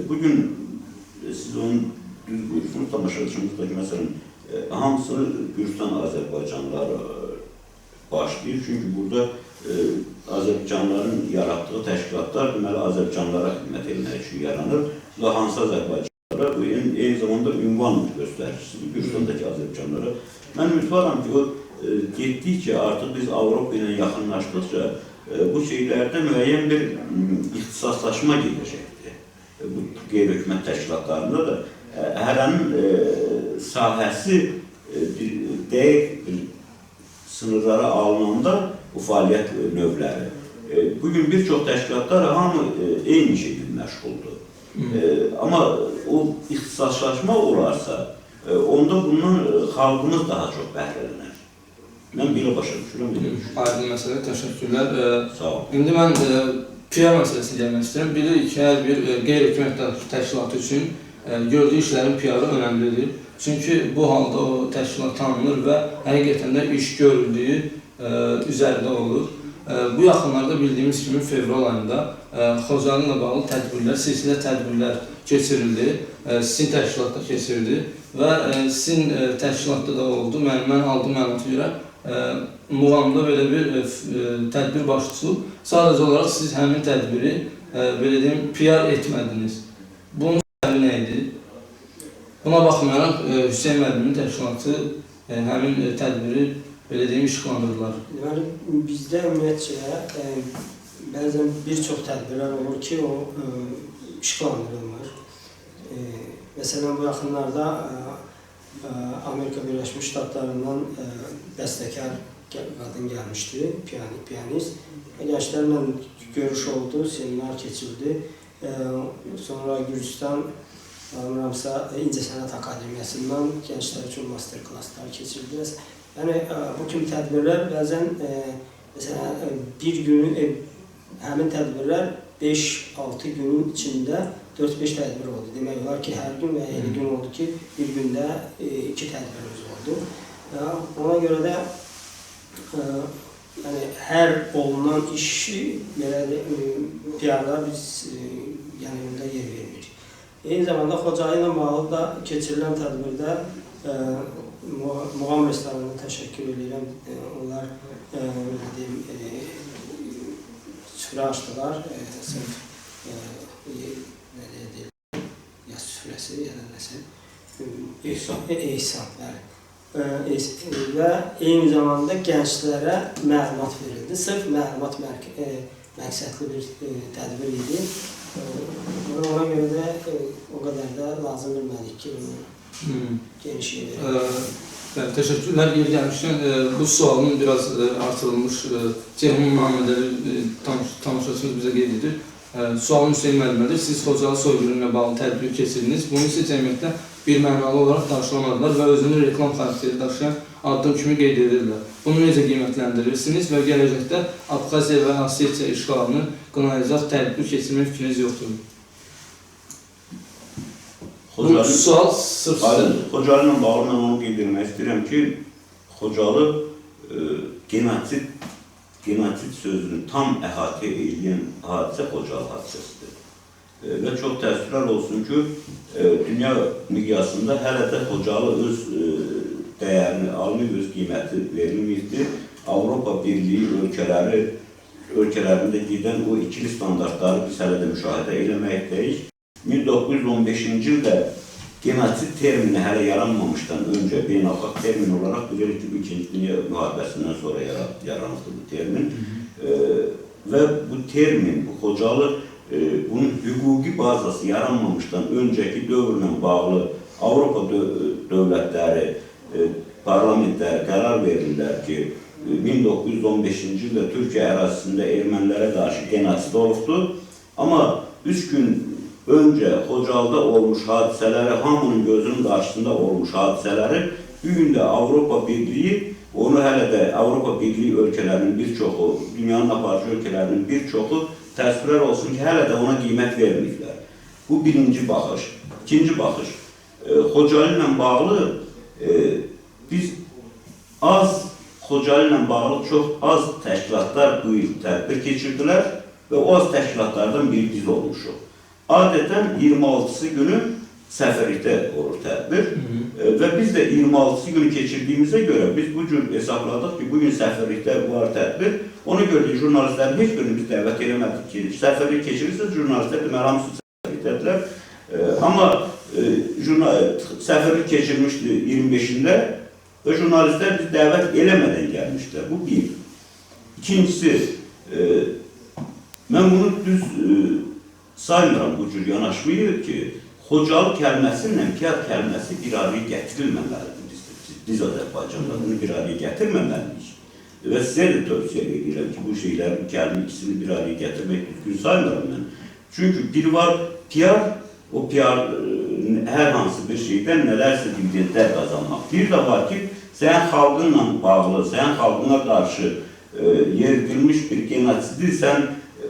bugün siz onu düz buyursunuz, tamaşaçımızdakı məsələn hamısı Gürcüstan Azərbaycanlıları başlayır. Çünki burada Azərbaycanlıların yaratdığı təşkilatlar deməli Azərbaycanlılara xidmət etmək üçün yaranır. Bu da hansı Azərbaycanlılara, bu eyni zamanda ünvan göstəricisidir Gürcüstandakı Azərbaycanlılara. Mən ümidvaram ki, o getdikcə artıq biz Avropa ilə yaxınlaşdıqca bu şeylərdə müəyyən bir ixtisaslaşma gedəcəkdir. Bu qeyri-hökumət təşkilatlarında da hərənin sahəsi dəqiq bir sınırlara alınanda bu fəaliyyət növləri. Bugün bir çox təşkilatlar hamı eyni şeylə məşğuldur. Amma o ixtisaslaşma olarsa, onda bundan xalqımız daha çox bəhrələnər. Mən belə başa düşürəm, belə düşünürəm. Aydın məsələ, təşəkkürlər. Sağ olun. İndi mən PR məsələsini gəlmək istəyirəm. Bilirik ki, hər bir qeyri-hökumət təşkilatı üçün gördüyü işlərin PR-ı önəmlidir. Çünki bu halda o təşkilat tanınır və həqiqətən də iş görüldüyü üzərində olur. Bu yaxınlarda bildiyimiz kimi fevral ayında Xocalı ilə bağlı tədbirlər, silsilə tədbirlər keçirildi, sizin təşkilatda keçirildi və sizin təşkilatda da oldu. Mən aldığım məlumata görə Muğamda belə bir tədbir baş tutulub. Sadəcə olaraq siz həmin tədbiri belə deyim, PR etmədiniz. Bunun səbəbi nə idi? Buna baxmayaraq Hüseyn müəllimin təşkilatı həmin tədbiri belə deyim, işıqlandırdılar. Deməli, bizdə ümumiyyətcə bəzən bir çox tədbirlər olur ki, o işıqlandırılmır. Məsələn, bu yaxınlarda Amerika Birləşmiş Ştatlarından bəstəkar qadın gəlmişdi, piyanist. Gənclərlə görüş oldu, seminar keçildi. Sonra Gürcüstan İncəsənət Akademiyasından gənclər üçün master klasslar keçildi. Yəni, bu kimi tədbirlər bəzən, məsələn, bir günü, həmin tədbirlər 5-6 günün içində 4-5 tədbir oldu. Demək olar ki, hər gün və elə gün oldu ki, bir gündə 2 tədbirimiz oldu. Ona görə də yəni, hər olunan işi PR-lar biz yanında yer vermirik. Eyni zamanda Xocalı ilə bağlı da keçirilən tədbirdə Muğam restoranına təşəkkür edirəm. Onlar süfrə açdılar. Sırf ya süfrəsi ya da nəsə ehsan, bəli. Və eyni zamanda gənclərə məlumat verildi. Sırf məlumat məqsədli bir tədbir idi. Ona görə də o qədər də lazım bilmədik ki, bunu geniş verelim. Teşekkürler. Yeri gelmişken bu sualın biraz artırılmış Ceyhun Muhammedəli tanışırsınız bize qeyd edir. Sualın Hüseyin müəllimədir. Siz Xocalı soyqırımına bağlı tədbir keçirdiniz. Bunu ise cəmiyyətdə bir mənalı olaraq danışılamadılar və özünü reklam xarakteri daşıyan addım kimi qeyd edirlər. Bunu necə qiymətləndirirsiniz və gələcəkdə Abxaziya və Osetiya işğalını qınayacaq tədbir keçirmək fikriniz yoxdur? Bu sual sırf sizə. Xocalı ilə bağlı mən onu qeyd etmək istəyirəm ki, Xocalı genosid sözünü tam əhatə edən hadisə Xocalı hadisəsidir. Və çox təəssüflər olsun ki, dünya miqyasında hələ də Xocalı öz dəyərini almır, öz qiyməti verilməkdir. Avropa Birliyi ölkələrində gedən o ikili standartları biz hələ də müşahidə eləməkdəyik. 1915-ci ildə genosid termini hələ yaranmamışdan öncə beynəlxalq termin olaraq bilirik ki, 2-ci Dünya müharibəsindən sonra yaranıldı bu termin. Və bu termin, bu Xocalı, bunun hüquqi bazası yaranmamışdan öncəki dövrlə bağlı Avropa dövlətləri, parlamentləri qərar verirlər ki, 1915-ci ildə Türkiyə ərazisində ermənilərə qarşı genosid olubdur. Amma 3 gün öncə Xocalıda olmuş hadisələri, hamının gözünün qarşısında olmuş hadisələri, bu gün də Avropa Birliyi, onu hələ də Avropa Birliyi ölkələrinin bir çoxu, dünyanın aparıcı ölkələrinin bir çoxu təəssüflər olsun ki, hələ də ona qiymət verməyiblər. Bu birinci baxış. İkinci baxış. Xocalı ilə bağlı biz Xocalı ilə bağlı çox az təşkilatlar bu il tədbir keçirdilər və o az təşkilatlardan biri biz olmuşuq. Adətən 26-sı günü səfərlikdə olur tədbir və biz də 26-sı günü keçirdiyimizə görə biz bu cür hesabladıq ki, bugün səfərlikdə var tədbir. Ona görə jurnalistlərin heç birini biz dəvət eləmədik ki, səfərlik keçirirsiniz, jurnalistlər deməli hamısı səfərlikdədirlər. Amma səfərlik keçirmişdi 25-ində və jurnalistlər biz dəvət eləmədən gəlmişlər. Bu bir. İkincisi, mən bunu düz saymıram bu cür yanaşmayı ki, Xocalı kəlməsilə PR kəlməsi bir araya gətirilməməlidir. Biz Azərbaycanda bunu bir araya gətirməməliyik. Və sizə də tövsiyə edirəm ki, bu şeylərin kəlmə ikisini bir araya gətirmək düzgün saymıram mən. Çünki bir var PR, o PR hər hansı bir şeydən nələrsə dividendlər qazanmaq. Bir də var ki, sən xalqınla bağlı, sən xalqına qarşı yeridilmiş bir genosidi sən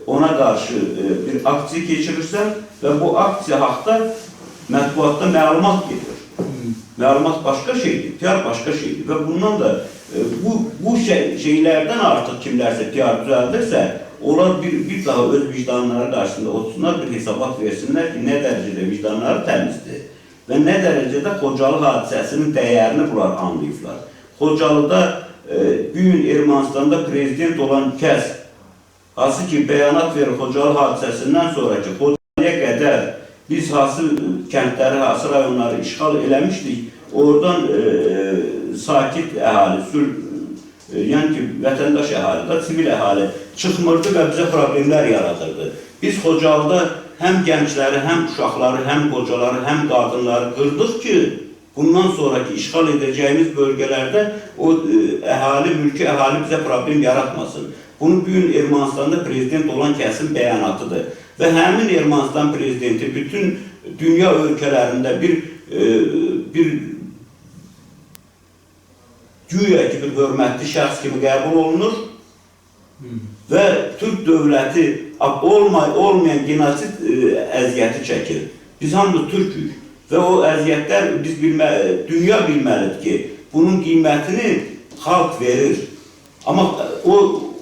ona qarşı bir aksiya keçirirsən və bu aksiya haqda mətbuatda məlumat gedir. Məlumat başqa şeydir, PR başqa şeydir və bundan da bu şeylərdən artıq kimlərsə PR düzəldirsə, onlar bir daha öz vicdanları qarşısında otursunlar, bir hesabat versinlər ki, nə dərəcədə vicdanları təmizdir və nə dərəcədə Xocalı hadisəsinin dəyərini bunlar anlayıblar. Xocalıda bugün Ermənistanda prezident olan kəs, hansı ki bəyanat verir Xocalı hadisəsindən sonraki Xocalıya qədər biz hansı kəndləri, hansı rayonları işğal eləmişdik, oradan sakit əhali, yəni ki, vətəndaş əhali da, sivil əhali çıxmırdı və bizə problemlər yaradırdı. Biz Xocalıda həm gəncləri, həm uşaqları, həm qocaları, həm qadınları qırdıq ki, bundan sonraki işğal edəcəyimiz bölgələrdə o əhali, mülki əhali bizə problem yaratmasın. Bunu bugün Ermənistanda prezident olan kəsin bəyanatıdır. Və həmin Ermənistan prezidenti bütün dünya ölkələrində bir güya ki, bir hörmətli şəxs kimi qəbul olunur və Türk dövləti olmayan genosid əziyyəti çəkir. Biz hamımız Türkük və o əziyyətlər dünya bilməlidir ki, bunun qiymətini xalq verir. Amma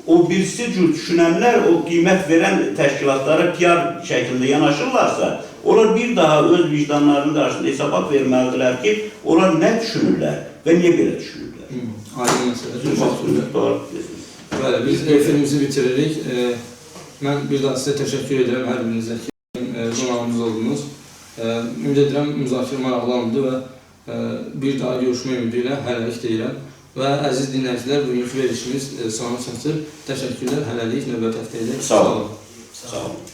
o birisi cür düşünənlər o qiymət verən təşkilatlara PR şəklində yanaşırlarsa, onlar bir daha öz vicdanlarının qarşısında hesabat verməlidirlər ki, onlar nə düşünürlər və niyə belə düşünürlər? Aydın məsələ. Bəli, biz efirimizi bitiririk. Mən bir daha sizə təşəkkür edirəm hər birinizə ki, qonağımız oldunuz. Ümid edirəm, müzakirə maraqlı oldu və bir daha görüşmə ümidi ilə hələlik deyirəm. Və əziz dinləyicilər, bugünkü verilişimiz sona çatır. Təşəkkürlər, hələlik, növbəti həftəyə. Sağ olun. Sağ olun.